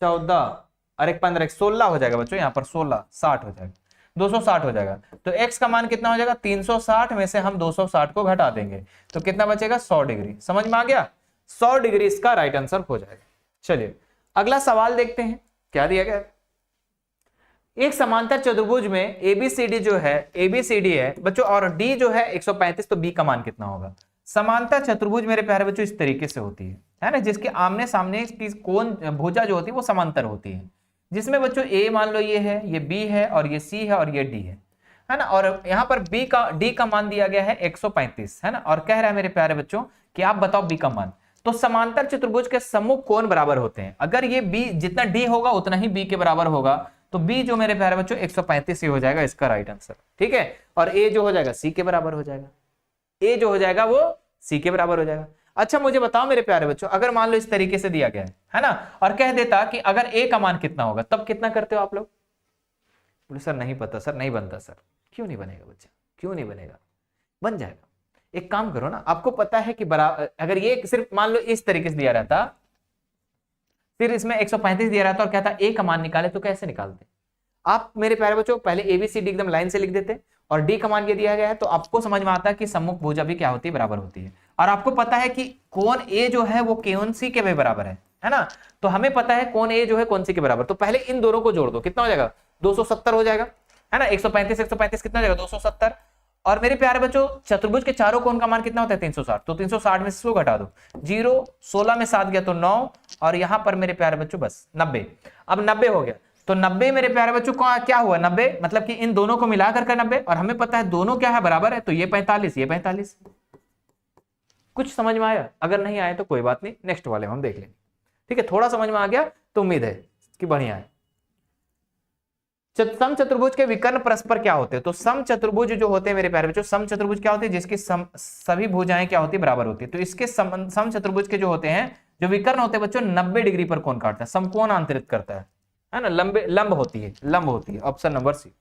14 और 1 15 16 हो जाएगा बच्चों, यहाँ पर 16 60 हो जाएगा, 260 हो जाएगा। तो x का मान कितना हो जाएगा, 360 में से हम 260 को घटा देंगे तो कितना बचेगा, 100 डिग्री। समझ में आ गया, 100 डिग्री इसका राइट आंसर हो जाएगा। चलिए अगला सवाल देखते हैं क्या दिया गया। एक समांतर चतुर्भुज में ABCD जो है, ABCD है बच्चों और D जो है 135, तो B का मान कितना होगा। समांतर चतुर्भुज मेरे प्यारे बच्चों इस तरीके से होती है ना, जिसके आमने सामने की कोण भुजा जो होती है वो समांतर होती है, जिसमें बच्चों A मान लो ये है, ये B है और ये C है और ये D है ना, और यहाँ पर D का मान दिया गया है 135 है ना, और कह रहा है मेरे प्यारे बच्चों कि आप बताओ B का मान। तो समांतर चतुर्भुज के सम्मुख कोण बराबर होते हैं, अगर ये B जितना D होगा उतना ही B के बराबर होगा, तो B जो मेरे प्यारे बच्चों 135 ही हो जाएगा इसका राइट आंसर, ठीक है। और A जो हो जाएगा C के बराबर हो जाएगा, A जो हो जाएगा वो C के बराबर हो जाएगा। अच्छा मुझे बताओ मेरे प्यारे बच्चों, अगर मान लो इस तरीके से दिया गया है ना, और कह देता कि अगर A का मान कितना होगा, तब कितना करते हो आप लोग। बोले सर नहीं पता, सर नहीं बनता। सर क्यों नहीं बनेगा बच्चा, क्यों नहीं बनेगा, बन जाएगा। एक काम करो ना, आपको पता है कि बराबर, अगर ये सिर्फ मान लो इस तरीके से दिया रहता, फिर इसमें 135 दिया रहता और कहता A का मान निकाले, तो कैसे निकालते आप मेरे प्यारे बच्चों। पहले ABCD एकदम लाइन से लिख देते और D का मान ये दिया गया है, तो आपको समझ में आता है कि सम्मुख भुजा भी क्या होती है, बराबर होती है। और आपको पता है कि कोण A जो है वो कोण C के भी बराबर है ना, तो हमें पता है कोण A जो है कोण C के बराबर, तो पहले इन दोनों को जोड़ दो, कितना हो जाएगा 270 हो जाएगा है ना, 135 135 कितना हो जाएगा 270। और मेरे प्यारे बच्चों चतुर्भुज के चारों कोण का मान कितना होता है 360, तो 360 में से 100 घटा दो, 0 16 में 7 गया तो 9, और यहां पर मेरे प्यारे बच्चों बस 90। अब 90 हो गया, तो 90 मेरे प्यारे बच्चों क्या हुआ 90, मतलब कि इन दोनों को मिलाकर का 90, और हमें पता है दोनों क्या है बराबर है, तो ये 45 ये 45। कुछ समझ में आया, अगर नहीं आया तो कोई बात नहीं, नेक्स्ट वाले में हम देख लेंगे, ठीक है। थोड़ा समझ में आ गया तो उम्मीद है कि बढ़िया है। सम चतुर्भुज के विकर्ण परस्पर क्या होते हैं, तो सम चतुर्भुज जो होते हैं मेरे प्यारे बच्चों, सम चतुर्भुज क्या होते हैं, जिसकी सभी भुजाएं क्या होती है बराबर होती है। तो इसके सम चतुर्भुज के जो होते हैं, जो विकर्ण होते हैं बच्चों 90 डिग्री पर कोण काटता है, समकोण आंतरित करता है ना, लंब होती है, ऑप्शन नंबर सी।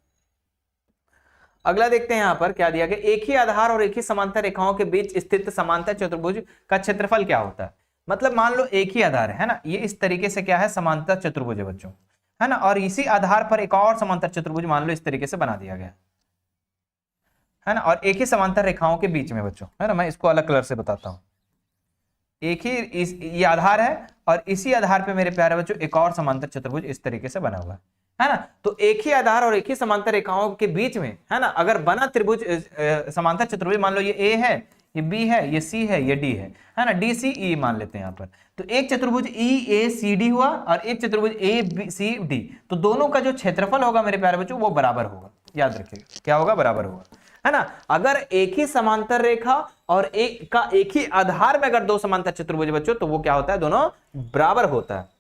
अगला देखते हैं यहां पर क्या दिया गया, एक ही आधार और एक ही समांतर रेखाओं के बीच स्थित समांतर चतुर्भुज का क्षेत्रफल क्या होता है। मतलब मान लो एक ही आधार है ना, ये इस तरीके से क्या है समांतर चतुर्भुज है बच्चों, है ना, और इसी आधार पर एक और समांतर चतुर्भुज मान लो इस तरीके से बना दिया गया है ना, और एक ही समांतर रेखाओं के बीच में बच्चों, है ना, मैं इसको अलग कलर से बताता हूं। एक ही ये आधार है और इसी आधार पे मेरे प्यारे बच्चों एक और समांतर चतुर्भुज इस तरीके से बना हुआ है ना, तो एक ही आधार और एक ही समांतर रेखाओं के बीच में, है ना, अगर बना त्रिभुज समांतर चतुर्भुज, मान लो ये A है, ये B है, ये C है, ये D है ना, DCE मान लेते हैं यहाँ पर। तो एक चतुर्भुज EACD हुआ और एक चतुर्भुज ABCD, तो दोनों का जो क्षेत्रफल होगा मेरे प्यारे बच्चों वो बराबर होगा, याद रखिएगा क्या होगा, बराबर होगा, है ना। अगर एक ही समांतर रेखा और एक ही आधार में अगर दो समांतर चतुर्भुज बच्चों, तो वो क्या होता है, दोनों बराबर होता है।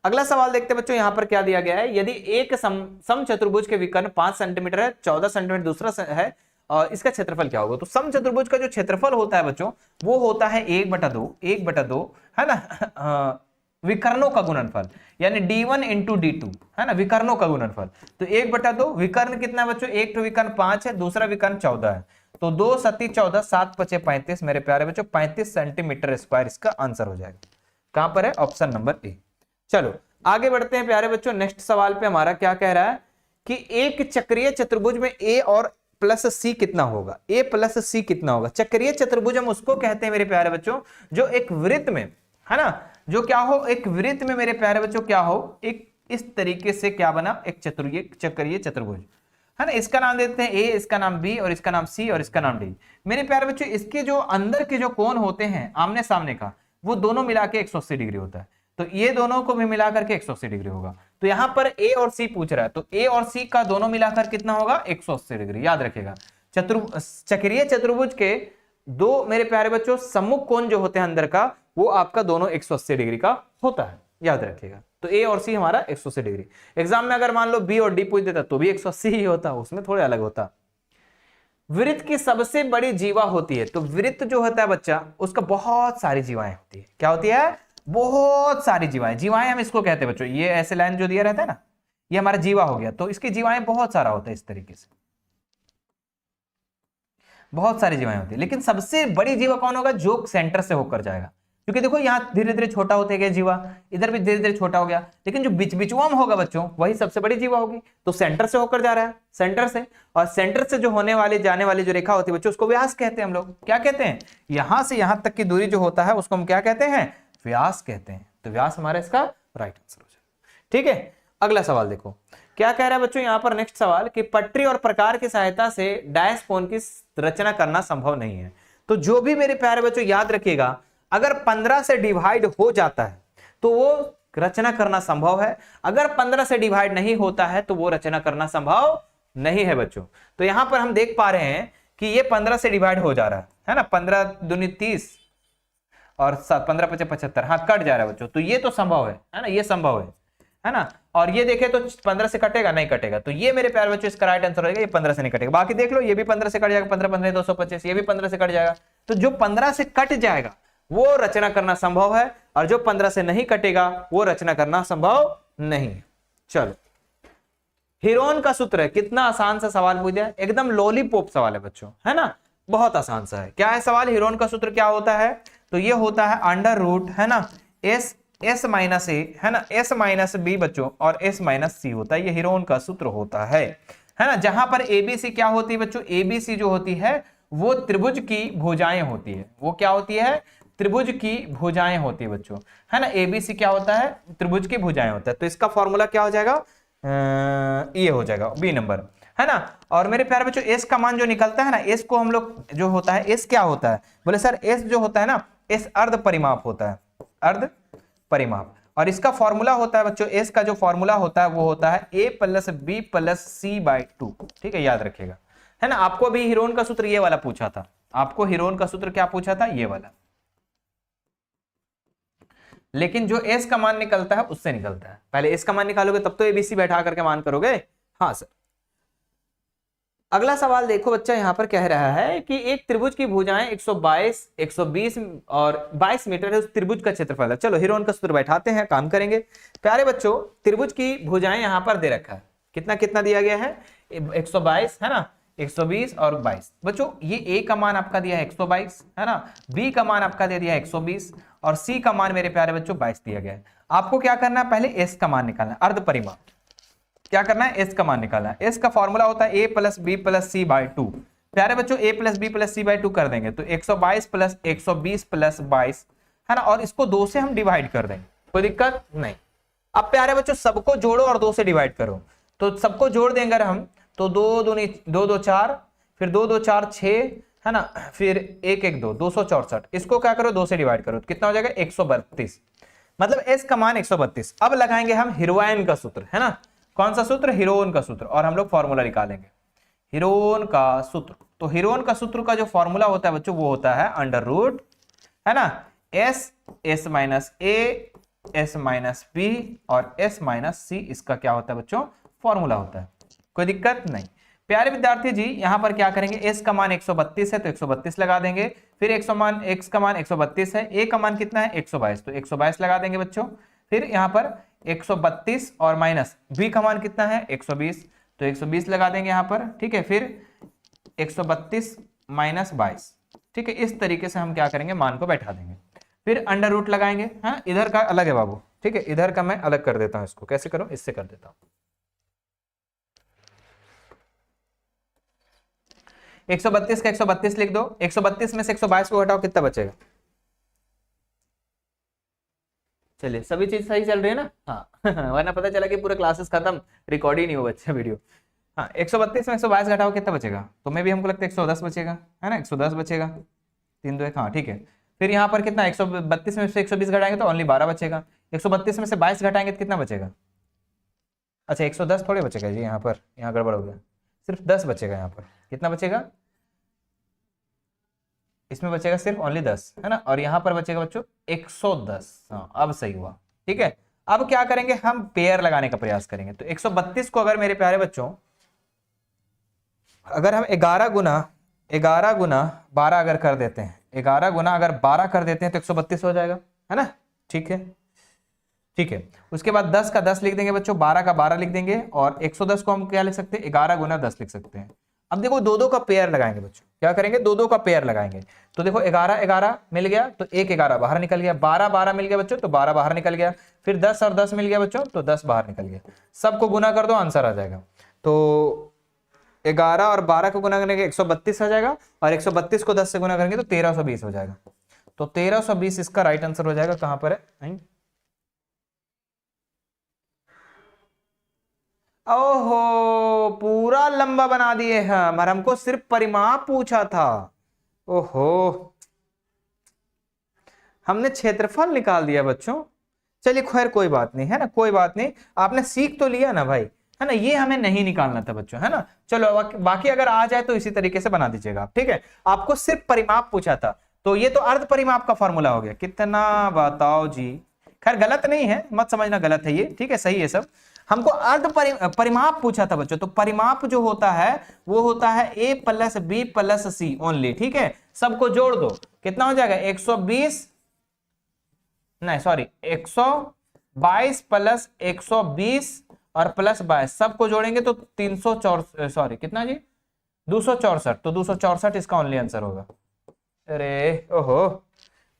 अगला सवाल देखते हैं बच्चों, यहां पर क्या दिया गया है, यदि एक सम चतुर्भुज के विकर्ण 5 सेंटीमीटर है, 14 सेंटीमीटर दूसरा है, और इसका क्षेत्रफल क्या होगा। तो सम चतुर्भुज का जो क्षेत्रफल होता है बच्चों वो होता है 1/2 है ना, विकर्णों का गुणनफल, यानी D1 इंटू D2 है ना, विकर्णों का गुणनफल। तो 1/2 विकर्ण कितना है बच्चों, एक तो विकर्ण 5 है, दूसरा विकर्ण 14 है, तो 2 7 14 7 5 35 मेरे प्यारे बच्चों 35 सेंटीमीटर स्क्वायर इसका आंसर हो जाएगा। कहां पर है, ऑप्शन नंबर ए। चलो आगे बढ़ते हैं प्यारे बच्चों, नेक्स्ट सवाल पे हमारा क्या कह रहा है कि एक चक्रीय चतुर्भुज में A और प्लस C कितना होगा, A प्लस C कितना होगा। चक्रीय चतुर्भुज हम उसको कहते हैं मेरे प्यारे बच्चों जो एक वृत्त में, है ना, जो क्या हो, एक वृत्त में मेरे प्यारे बच्चों क्या हो, एक इस तरीके से क्या बना, एक चक्रीय चतुर्भुज, है ना। इसका नाम देते हैं A, इसका नाम B और इसका नाम C और इसका नाम D। मेरे प्यारे बच्चों इसके जो अंदर के जो कोण होते हैं आमने सामने का, वो दोनों मिला के 180 डिग्री होता है, तो ये दोनों को भी मिलाकर के 180 डिग्री होगा। तो यहां पर A और C पूछ रहा है, तो A और C का दोनों मिलाकर कितना होगा 180 डिग्री, याद रखेगा। चक्रीय चतुर्भुज के दो मेरे प्यारे बच्चों सम्मुख कोण जो होते हैं अंदर का, वो आपका दोनों 180 डिग्री का होता है, याद रखिएगा। तो A और C हमारा 180 डिग्री। एग्जाम में अगर मान लो B और D पूछ देता तो भी 180 ही होता, उसमें थोड़े अलग होता। वृत्त की सबसे बड़ी जीवा होती है। तो वृत्त जो होता है बच्चा, उसका बहुत सारी जीवाएं होती है। क्या होती है? बहुत सारी जीवाएं। जीवाएं हम इसको कहते हैं बच्चों, ये ऐसे लाइन जो दिया रहता है ना, ये हमारा जीवा हो गया। तो इसकी जीवाएं बहुत सारा होता है, इस तरीके से बहुत सारी जीवाएं होती है। लेकिन सबसे बड़ी जीवा कौन होगा? जो सेंटर से होकर जाएगा। क्योंकि देखो यहां धीरे धीरे छोटा होते गया जीवा, इधर भी धीरे धीरे छोटा हो गया, लेकिन जो बीच बीचवा में होगा बच्चों, वही सबसे बड़ी जीवा होगी। तो सेंटर से होकर जा रहा है, सेंटर से। और सेंटर से जो होने वाली जाने वाली जो रेखा होती है बच्चों, उसको व्यास कहते हैं हम लोग। क्या कहते हैं? यहां से यहां तक की दूरी जो होता है उसको हम क्या कहते हैं? व्यास कहते हैं। तो व्यास हमारा इसका राइट आंसर हो जाएगा। ठीक है, अगला सवाल देखो क्या कह रहा है बच्चों यहां पर। नेक्स्ट सवाल कि पटरी और प्रकार की सहायता से डैश कोण की रचना करना संभव नहीं है। तो जो भी मेरे प्यारे बच्चों याद रखिएगा, अगर 15 से डिवाइड हो जाता है तो वो रचना करना संभव है, अगर 15 से डिवाइड नहीं होता है तो वो रचना करना संभव नहीं है बच्चों। तो यहां पर हम देख पा रहे हैं कि ये 15 से डिवाइड हो जा रहा है ना, 15 दूनी 30 और 15 पचे 75, हाँ कट जा रहा है बच्चों। तो ये तो संभव है ना, ये संभव है ना। और ये देखें तो 15 से कटेगा नहीं कटेगा, तो ये मेरे प्यारे बच्चों इसका राइट आंसर होगा, ये 15 से नहीं कटेगा। बाकी देख लो, ये भी 15 से कट जाएगा, 15 15 225, ये भी 15 से कट जाएगा। तो जो 15 से कट जाएगा वो रचना करना संभव है, और जो 15 से नहीं कटेगा वो रचना करना संभव नहीं। चलो, हीरोन का सूत्र है। कितना आसान सा सवाल पूछ दिया, एकदम लॉलीपॉप सवाल है बच्चों, है ना, बहुत आसान सा है। क्या है सवाल? हीरोन का सूत्र क्या होता है? तो ये होता है अंडर रूट, है ना, एस माइनस ए, है ना, एस माइनस बी बच्चों, और एस माइनस सी होता है। ये हीरोन का सूत्र होता है ना। जहां पर एबीसी क्या होती है बच्चों? एबीसी जो होती है वो त्रिभुज की भुजाएं होती है। वो क्या होती है? त्रिभुज की भुजाएं होती है बच्चों, है ना। एबीसी क्या होता है? त्रिभुज की भुजाएं होता है। तो इसका फॉर्मूला क्या हो जाएगा? ये हो जाएगा बी नंबर, है ना। और मेरे प्यारे बच्चों एस का मान जो निकलता है ना, एस को हम लोग जो होता है, एस क्या होता है? बोले सर एस जो होता है ना, एस अर्ध परिमाप होता है, अर्ध परिमाप। और इसका फॉर्मूला होता है बच्चों, एस का जो फॉर्मूला होता है वो होता है a plus B plus C by 2। ठीक है, याद रखिएगा, है ना। आपको अभी हीरोन का सूत्र ये वाला पूछा था, आपको हीरोन का सूत्र क्या पूछा था? ये वाला। लेकिन जो एस का मान निकलता है उससे निकलता है। पहले एस का मान निकालोगे तब तो एबीसी बैठा करके मान करोगे। हाँ सर। अगला सवाल देखो बच्चा, यहां पर कह रहा है कि एक त्रिभुज की भुजाएं 122, 120 और 22 मीटर है, उस त्रिभुज का क्षेत्रफल है। चलो हीरोन का सूत्र बैठाते हैं, काम करेंगे। प्यारे बच्चों त्रिभुज की भुजाएं यहां पर दे रखा है, कितना कितना दिया गया है? 122, है ना, 120 और 22। बच्चों ये ए का मान आपका दिया है 122, है ना, बी का मान आपका दे दिया है 120 और सी का मान मेरे प्यारे बच्चों 22 दिया गया है। आपको क्या करना है? पहले एस का मान निकालना है, अर्ध परिमाप। क्या करना है? एस का मान निकालना है। एस का फॉर्मूला होता है A plus B plus C by 2। प्यारे बच्चों A plus B plus C by 2 कर देंगे तो 122 प्लस 120 प्लस 22, है ना, और इसको 2 से हम डिवाइड कर देंगे, कोई दिक्कत नहीं। अब प्यारे बच्चों सबको जोड़ो और 2 से डिवाइड करो। तो सबको जोड़ देंगे अगर हम तो 2 2 4, फिर 2 2 4 6, है ना, फिर 1 1 2 264। इसको क्या करो? 2 से डिवाइड करो तो कितना हो जाएगा? 132। मतलब एस का मान 132। अब लगाएंगे हम हीरोइन का सूत्र, है ना। कौन सा सूत्र? हीरोन का सूत्र। और हम लोग फॉर्मूला निकालेंगे हीरोन का सूत्र। तो हीरोन का सूत्र का जो फॉर्मूला होता है बच्चों वो होता है अंडर रूट, है ना, एस माइनस ए, एस माइनस बी और एस माइनस सी। इसका क्या होता है बच्चों? फॉर्मूला होता है। कोई दिक्कत नहीं। प्यारे विद्यार्थी जी यहां पर क्या करेंगे? एस का मान 132 है तो 132 लगा देंगे। फिर एक्स का मान 132 है, ए का मान कितना है? 122, तो 122 लगा देंगे बच्चों। फिर यहां पर 132 और माइनस बी का मान कितना है? 120, तो 120 लगा देंगे यहां पर। ठीक है, फिर 132 माइनस 22। ठीक है, इस तरीके से हम क्या करेंगे? मान को बैठा देंगे। फिर अंडर रूट लगाएंगे। हाँ, इधर का अलग है बाबू, ठीक है, इधर का मैं अलग कर देता हूं। इसको कैसे करो? इससे कर देता हूं। 132 का 132 लिख दो। 132 में से 122 को हटाओ, कितना बचेगा? चलिए सभी चीज सही चल रही है ना? हाँ वरना पता चला कि पूरे क्लासेस खत्म, रिकॉर्ड ही नहीं हुआ बच्चा वीडियो। हाँ, 132 में 122 घटाओ, कितना बचेगा? तो मैं भी हमको लगता है 110 बचेगा, है ना, 110 बचेगा। 3 2 1, हाँ ठीक है। फिर यहाँ पर कितना? 132 में से 120 घटाएंगे तो ओनली 12 बचेगा। 132 में से 22 घटाएंगे तो कितना बचेगा? अच्छा 110 थोड़े बचेगा जी, यहाँ पर यहाँ गड़बड़ हो गया, सिर्फ 10 बचेगा। यहाँ पर कितना बचेगा? इसमें बचेगा सिर्फ ओनली 10, है ना, और यहां पर बचेगा बच्चों 110। हाँ अब सही हुआ। ठीक है, अब क्या करेंगे? हम पेयर लगाने का प्रयास करेंगे। तो 132 को अगर मेरे प्यारे बच्चों अगर हम 11 गुना 11 गुना 12 अगर कर देते हैं, 11 गुना अगर 12 कर देते हैं तो 132 हो जाएगा, है ना। ठीक है, ठीक है। उसके बाद 10 का 10 लिख देंगे बच्चों, 12 का 12 लिख देंगे, और 110 को हम क्या लिख सकते हैं, 11 गुना 10 लिख सकते हैं। अब देखो दो दो का पेयर लगाएंगे बच्चों, क्या करेंगे, दो दो का पेयर लगाएंगे। तो देखो 11 11 मिल गया तो एक 11 बाहर निकल गया, 12 12 मिल गया बच्चों तो 12 बाहर निकल गया, फिर 10 और 10 मिल गया बच्चों तो 10 बाहर निकल गया। सबको गुना कर दो, आंसर आ जाएगा। तो 11 और 12 को गुना करने के 132 आ जाएगा, और 132 को 10 से गुना करेंगे तो 1320 हो जाएगा। तो 1320 इसका राइट आंसर हो जाएगा। कहां पर है, ओहो पूरा लंबा बना दिए हैं, मगर हमको सिर्फ परिमाप पूछा था। ओहो, हमने क्षेत्रफल निकाल दिया बच्चों। चलिए खैर कोई बात नहीं, है ना, कोई बात नहीं, आपने सीख तो लिया ना भाई, है ना। ये हमें नहीं निकालना था बच्चों, है ना। चलो बाकी अगर आ जाए तो इसी तरीके से बना दीजिएगा आप, ठीक है। आपको सिर्फ परिमाप पूछा था, तो ये तो अर्ध परिमाप का फॉर्मूला हो गया। कितना बताओ जी, खैर गलत नहीं है, मत समझना गलत है ये, ठीक है, सही है सब। हमको अर्ध परिमाप पूछा था बच्चों, तो परिमाप जो होता है वो होता है a plus B plus C only, ठीक है। सबको जोड़ दो, कितना हो जाएगा, 120 नहीं सॉरी 122 प्लस 120 और प्लस 22, सबको जोड़ेंगे तो 364, सॉरी कितना जी, 264। तो 264 इसका ओनली आंसर होगा। अरे ओहो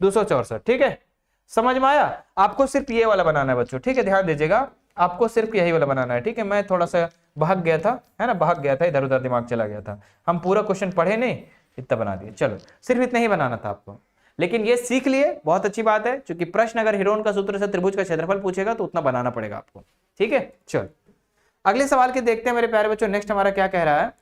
264, ठीक है, समझ में आया। आपको सिर्फ ये वाला बनाना है बच्चों, ठीक है, ध्यान दीजिएगा, आपको सिर्फ यही वाला बनाना है, ठीक है। मैं थोड़ा सा भाग गया था, है ना, भाग गया था, इधर उधर दिमाग चला गया था, हम पूरा क्वेश्चन पढ़े नहीं, इतना बना दिए। चलो सिर्फ इतना ही बनाना था आपको, लेकिन ये सीख लिए, बहुत अच्छी बात है, क्योंकि प्रश्न अगर हिरोन का सूत्र से त्रिभुज का क्षेत्रफल पूछेगा तो उतना बनाना पड़ेगा आपको, ठीक है। चलो अगले सवाल के देखते हैं मेरे प्यारे बच्चों। नेक्स्ट हमारा क्या कह रहा है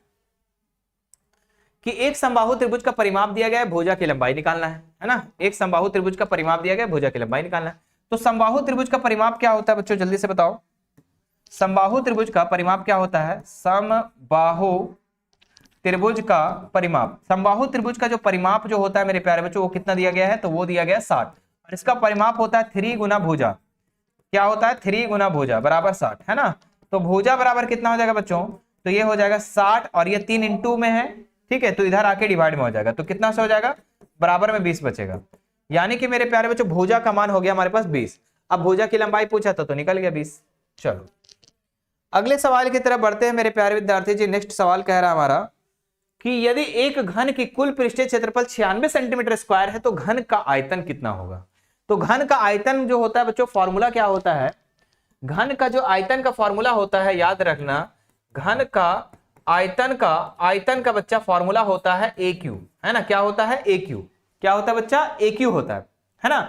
कि एक समबाहु त्रिभुज का परिमाप दिया गया है, भुजा की लंबाई निकालना है ना। एक समबाहु त्रिभुज का परिमाप दिया गया है, भुजा की लंबाई निकालना है। तो समबाहु त्रिभुज का परिमाप क्या होता है बच्चों, जल्दी से बताओ। समबाहु त्रिभुज का परिमाप क्या होता है, समबाहु त्रिभुज का परिमाप, समबाहु त्रिभुज का जो परिमाप जो होता है मेरे प्यारे बच्चों, वो कितना दिया गया है, तो वो दिया गया है 60, और इसका परिमाप होता है 3 गुना भुजा। क्या होता है, 3 गुना भुजा बराबर 60, है ना। तो भुजा बराबर कितना हो जाएगा बच्चों, तो ये हो जाएगा 60, और ये 3 इंटू में है, ठीक है, तो इधर आके डिवाइड में हो जाएगा, तो कितना से हो जाएगा, बराबर में 20 बचेगा। यानी कि मेरे प्यारे बच्चों भुजा का मान हो गया हमारे पास 20। अब भुजा की लंबाई पूछा था तो निकल गया 20। चलो अगले सवाल की तरफ बढ़ते हैं मेरे प्यारे विद्यार्थी जी। नेक्स्ट सवाल कह रहा है हमारा कि यदि एक घन की कुल पृष्ठीय क्षेत्रफल 96 सेंटीमीटर स्क्वायर है तो घन का आयतन कितना होगा। तो घन का आयतन जो होता है बच्चों, फॉर्मूला क्या होता है, घन का जो आयतन का फॉर्मूला होता है, याद रखना, घन का आयतन का बच्चा फॉर्मूला होता है ए क्यू, है ना। क्या होता है, ए क्यू, क्या होता है बच्चा, ए क्यू होता है ना।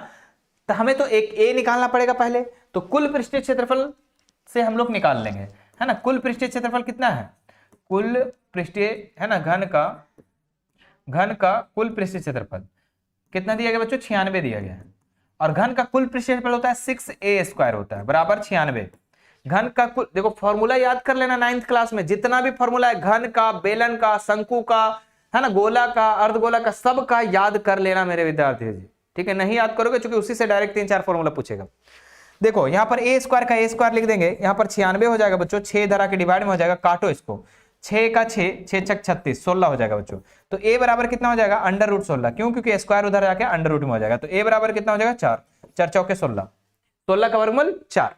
तो हमें तो एक ए निकालना पड़ेगा पहले, तो कुल पृष्ठीय क्षेत्रफल से हम लोग निकाल लेंगे, है ना। कुल पृष्ठीय क्षेत्रफल कितना है, कुल पृष्ठीय, है ना, घन का कुल पृष्ठीय क्षेत्रफल कितना दिया गया बच्चों, 96 दिया गया है, और घन का कुल पृष्ठीय क्षेत्रफल होता है 6a स्क्वायर होता है बराबर 96। घन का कुल, देखो फॉर्मूला याद कर लेना 9th क्लास में, जितना भी फॉर्मूला है घन का, बेलन का, शंकु का, है ना, गोला का, अर्धगोला का, सब का याद कर लेना मेरे विद्यार्थी जी, ठीक है। नहीं याद करोगे क्योंकि उसी से डायरेक्ट 3-4 फॉर्मूला पूछेगा। देखो यहाँ पर ए स्क्वायर का ए स्क्वायर लिख देंगे, यहाँ पर 96 हो जाएगा बच्चों, 6 धरा के डिवाइड में हो जाएगा, काटो इसको, 6 का 6, 6 छक 36, 16 हो जाएगा बच्चों। तो ए बराबर कितना हो जाएगा, अंडर रूट 16, क्यों, क्योंकि स्क्वायर उधर जाके अंडर रूट में हो जाएगा। तो ए बराबर कितना हो जाएगा, 4, 4 चौके 16, 16 का वर्गमूल 4।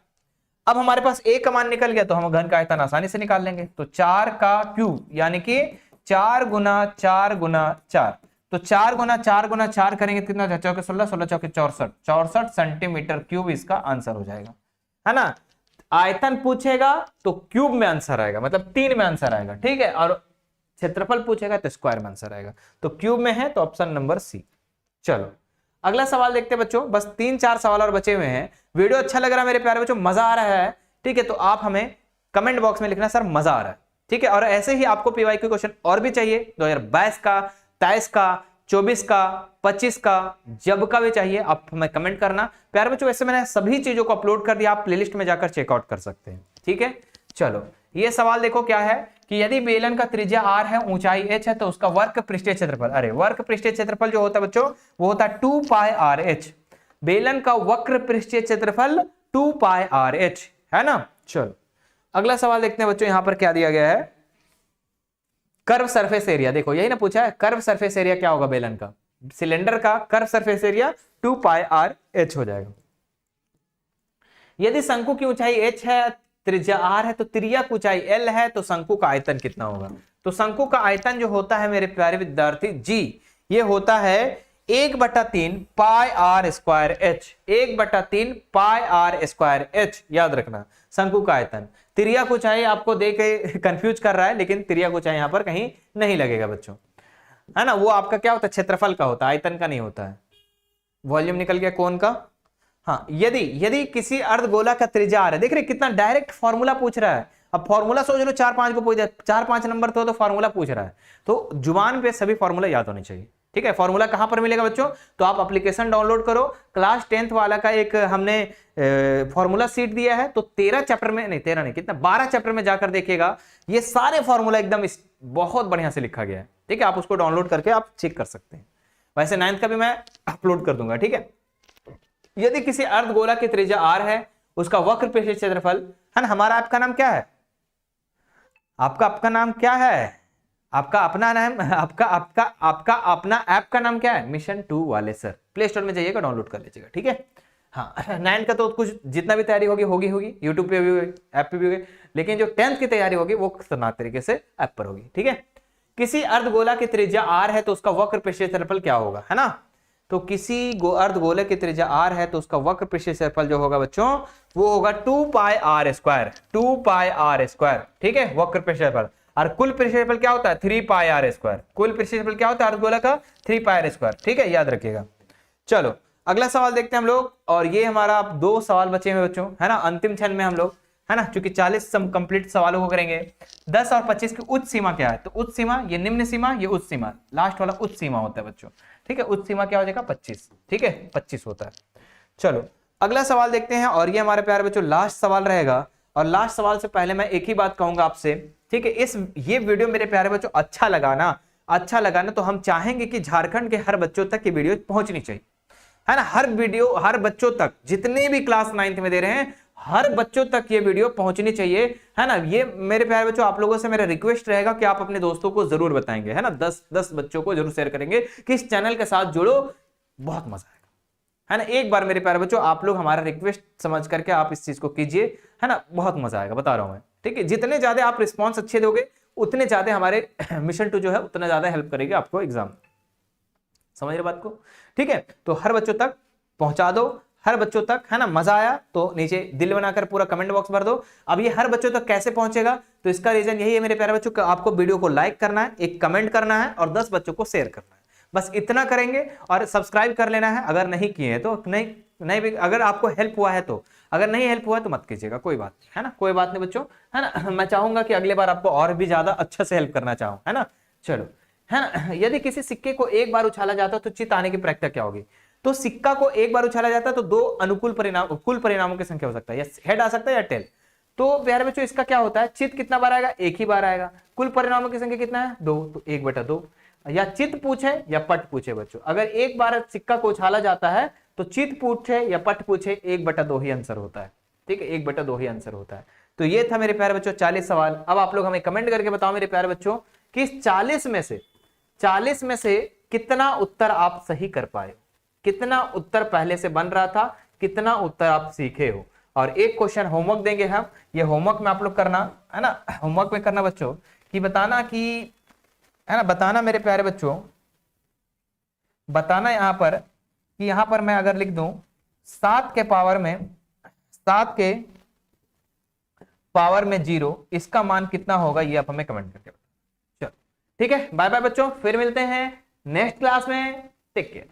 अब हमारे पास ए का मान निकल गया तो हम घन का आयतन आसानी से निकाल लेंगे। तो 4 का क्यूब यानी कि 4 गुना 4 गुना 4, तो 4 गुना 4 गुना 4 करेंगे कितना, 4 चौके 16, 16 चौके 64, 64 सेंटीमीटर क्यूब इसका आंसर हो जाएगा, है ना। आयतन पूछेगा तो क्यूब में आंसर आएगा, मतलब 3 में आंसर आएगा, ठीक है, और क्षेत्रफल पूछेगा तो स्क्वायर में आंसर आएगा। तो क्यूब में है तो ऑप्शन नंबर सी। चलो अगला सवाल देखते हैं बच्चों, बस 3-4 सवाल और बचे हुए हैं। वीडियो अच्छा लग रहा है मेरे प्यारे बच्चों, मजा आ रहा है, ठीक है, तो आप हमें कमेंट बॉक्स में लिखना सर मजा आ रहा है, ठीक है। और ऐसे ही आपको पीवाईक्यू क्वेश्चन और भी चाहिए, 2022 का, 23 का, 24 का, 25 का, जब का भी चाहिए आप हमें कमेंट करना प्यारे बच्चों। वैसे मैंने सभी चीजों को अपलोड कर दिया, आप प्लेलिस्ट में जाकर चेकआउट कर सकते हैं, ठीक है। चलो ये सवाल देखो क्या है कि यदि बेलन का त्रिज्या r है, ऊंचाई h है, तो उसका वर्ग पृष्ठीय क्षेत्रफल, अरे वर्ग पृष्ठीय क्षेत्रफल जो होता है बच्चों वो होता है 2 पाई RH। बेलन का वक्र पृष्ठीय क्षेत्रफल 2 पाई RH, है ना। चलो अगला सवाल देखते हैं बच्चों, यहां पर क्या दिया गया है, कर्व सरफेस एरिया, देखो यही ना पूछा है, कर्व सरफेस एरिया क्या होगा बेलन का, सिलेंडर का curve surface area 2 pi R H हो जाएगा। यदि शंकु की ऊंचाई h है, त्रिज्या r है, तो त्रिज्यक ऊंचाई l है, तो शंकु का आयतन कितना होगा? तो शंकु का आयतन जो होता है मेरे प्यारे विद्यार्थी जी, ये होता है 1/3 pi R square H, 1/3 pi R square H, याद रखना शंकु का आयतन। त्रिज्यक ऊंचाई आपको दे के कंफ्यूज कर रहा है, लेकिन त्रिज्यक ऊंचाई यहां पर कहीं नहीं लगेगा बच्चों, है ना, वो आपका क्या होता है, क्षेत्रफल का होता है, आयतन का नहीं होता है। वॉल्यूम निकल गया कोन का। हाँ, यदि किसी अर्धगोला का त्रिज्या r है, देख रहे कितना डायरेक्ट फॉर्मूला पूछ रहा है। अब फॉर्मूला सोच लो, 4-5 को पूछ दिया, 4-5 नंबर तो फॉर्मूला पूछ रहा है, तो जुबान पे सभी फॉर्मूला याद होने चाहिए। ठीक है, फॉर्मूला कहां पर मिलेगा बच्चों? तो आप एप्लीकेशन डाउनलोड करो, क्लास 10th वाला का एक हमने फॉर्मूला सीट दिया है, तो 13 चैप्टर में, नहीं 13 नहीं, कितना 12 चैप्टर में जाकर देखिएगा, ये सारे फॉर्मूला एकदम बहुत बढ़िया से लिखा गया है। ठीक है, आप उसको डाउनलोड करके आप चेक कर सकते हैं। वैसे 9th का भी मैं अपलोड कर दूंगा। ठीक है, यदि किसी अर्धगोला की त्रिज्या r है, उसका वक्र पृष्ठीय क्षेत्रफल, है ना, हमारा आपका नाम क्या है? आपका नाम क्या है? आपका अपना नाम, आपका अपना ऐप का नाम क्या है? मिशन 2 वाले सर, प्ले स्टोर में जाइएगा, डाउनलोड कर लीजिएगा। ठीक है, हाँ 9 का तो कुछ जितना भी तैयारी होगी यूट्यूब पे भी होगी, ऐप पे भी होगी, लेकिन जो 10th की तैयारी होगी वो खतरनाक तरीके से ऐप पर होगी। ठीक है, किसी अर्धगोला की त्रिज्या r है, तो उसका वक्र पृष्ठीय क्षेत्रफल क्या होगा, है ना? तो किसी अर्धगोले की त्रिज्या r है, तो उसका वक्र पृष्ठीय क्षेत्रफल जो होगा बच्चों, वो होगा 2 pi R square, 2 pi R square. ठीक है, वक्र पृष्ठीय क्षेत्रफल। और कुल पृष्ठीय क्षेत्रफल क्या होता है? 3 पाई आर स्क्वायर। कुल पृष्ठीय क्षेत्रफल क्या होता है अर्धगोला का? 3 पाई आर स्क्वायर। ठीक है, याद रखिएगा। चलो अगला सवाल देखते हैं हम लोग, और ये हमारा 2 सवाल बचे हुए बच्चों, है ना, अंतिम क्षण में हम लोग, है ना, क्योंकि 40 कंप्लीट सवालों को करेंगे। 10 और 25 की उच्च सीमा क्या है? तो उच्च सीमा, ये निम्न सीमा, ये उच्च सीमा, लास्ट वाला उच्च सीमा होता है बच्चों। ठीक है, उच्च सीमा क्या हो जाएगा? 25। ठीक है, 25 होता है। चलो अगला सवाल देखते हैं, और ये हमारे प्यारे बच्चों लास्ट सवाल रहेगा। और लास्ट सवाल से पहले मैं एक ही बात कहूंगा आपसे, ठीक है, ये वीडियो मेरे प्यारे बच्चों अच्छा लगा ना, तो हम चाहेंगे कि झारखंड के हर बच्चों तक ये वीडियो पहुंचनी चाहिए, है ना, हर बच्चों तक, जितने भी क्लास 9th में दे रहे हैं, हर बच्चों तक ये वीडियो पहुंचनी चाहिए, है ना। ये मेरे प्यारे बच्चों आप लोगों से मेरा रिक्वेस्ट रहेगा कि आप अपने दोस्तों को जरूर बताएंगे, है ना, 10 बच्चों को जरूर शेयर करेंगे कि इस चैनल के साथ जुड़ो, बहुत मजा आएगा, है ना। एक बार मेरे प्यारे बच्चों आप लोग हमारा रिक्वेस्ट समझ करके आप इस चीज को कीजिए, है ना, बहुत मजा आएगा, बता रहा हूं मैं। ठीक है, जितने ज्यादा आप रिस्पॉन्स अच्छे दोगे, उतने ज्यादा हमारे मिशन 2 जो है उतना ज्यादा हेल्प करेगी आपको एग्जाम। समझ रहे बात को? ठीक है, तो हर बच्चों तक पहुंचा दो, हर बच्चों तक, है ना। मजा आया तो नीचे दिल बनाकर पूरा कमेंट बॉक्स भर दो। अब ये हर बच्चों तक कैसे पहुंचेगा? तो इसका रीजन यही है मेरे प्यारे बच्चों, आपको वीडियो को लाइक करना है, एक कमेंट करना है और 10 बच्चों को शेयर करना है, बस इतना करेंगे। और सब्सक्राइब कर लेना है, अगर नहीं किए हैं तो नहीं भी, अगर आपको हेल्प हुआ है तो, अगर नहीं हेल्प हुआ है तो मत कीजिएगा, कोई बात नहीं, है ना, कोई बात नहीं बच्चों, है ना। मैं चाहूंगा कि अगले बार आपको और भी ज्यादा अच्छे से हेल्प करना चाहूं, है ना। चलो, है ना, यदि किसी सिक्के को एक बार उछाला जाता है तो चित आने की प्रक्रिया क्या होगी? तो सिक्का को एक बार उछाला जाता है तो 2 अनुकूल परिणाम, कुल परिणामों की संख्या हो सकता है, या हेड आ सकता है या टेल। तो प्यारे बच्चों इसका क्या होता है? चित कितना बार आएगा? एक ही बार आएगा। कुल परिणामों की संख्या कितना है? 2, तो 1/2। या चित पूछे या पट पूछे बच्चों, अगर एक बार सिक्का को उछाला जाता है तो चित पूछे या पट पूछे 1/2 ही आंसर होता है। ठीक है, 1/2 ही आंसर होता है। तो ये था मेरे प्यारे बच्चों 40 सवाल। अब आप लोग हमें कमेंट करके बताओ मेरे प्यारे बच्चों कि इस 40 में से कितना उत्तर आप सही कर पाए, कितना उत्तर पहले से बन रहा था, कितना उत्तर आप सीखे हो। और एक क्वेश्चन होमवर्क देंगे हम, ये होमवर्क में आप लोग करना, है ना, होमवर्क में करना बच्चों कि बताना कि, है ना, बताना मेरे प्यारे बच्चों, बताना यहाँ पर कि यहाँ पर मैं अगर लिख दूं 7 के पावर में 0, इसका मान कितना होगा, ये आप हमें कमेंट करके बताओ। चलो ठीक है, बाय बाय बच्चों, फिर मिलते हैं नेक्स्ट क्लास में, टेक केयर।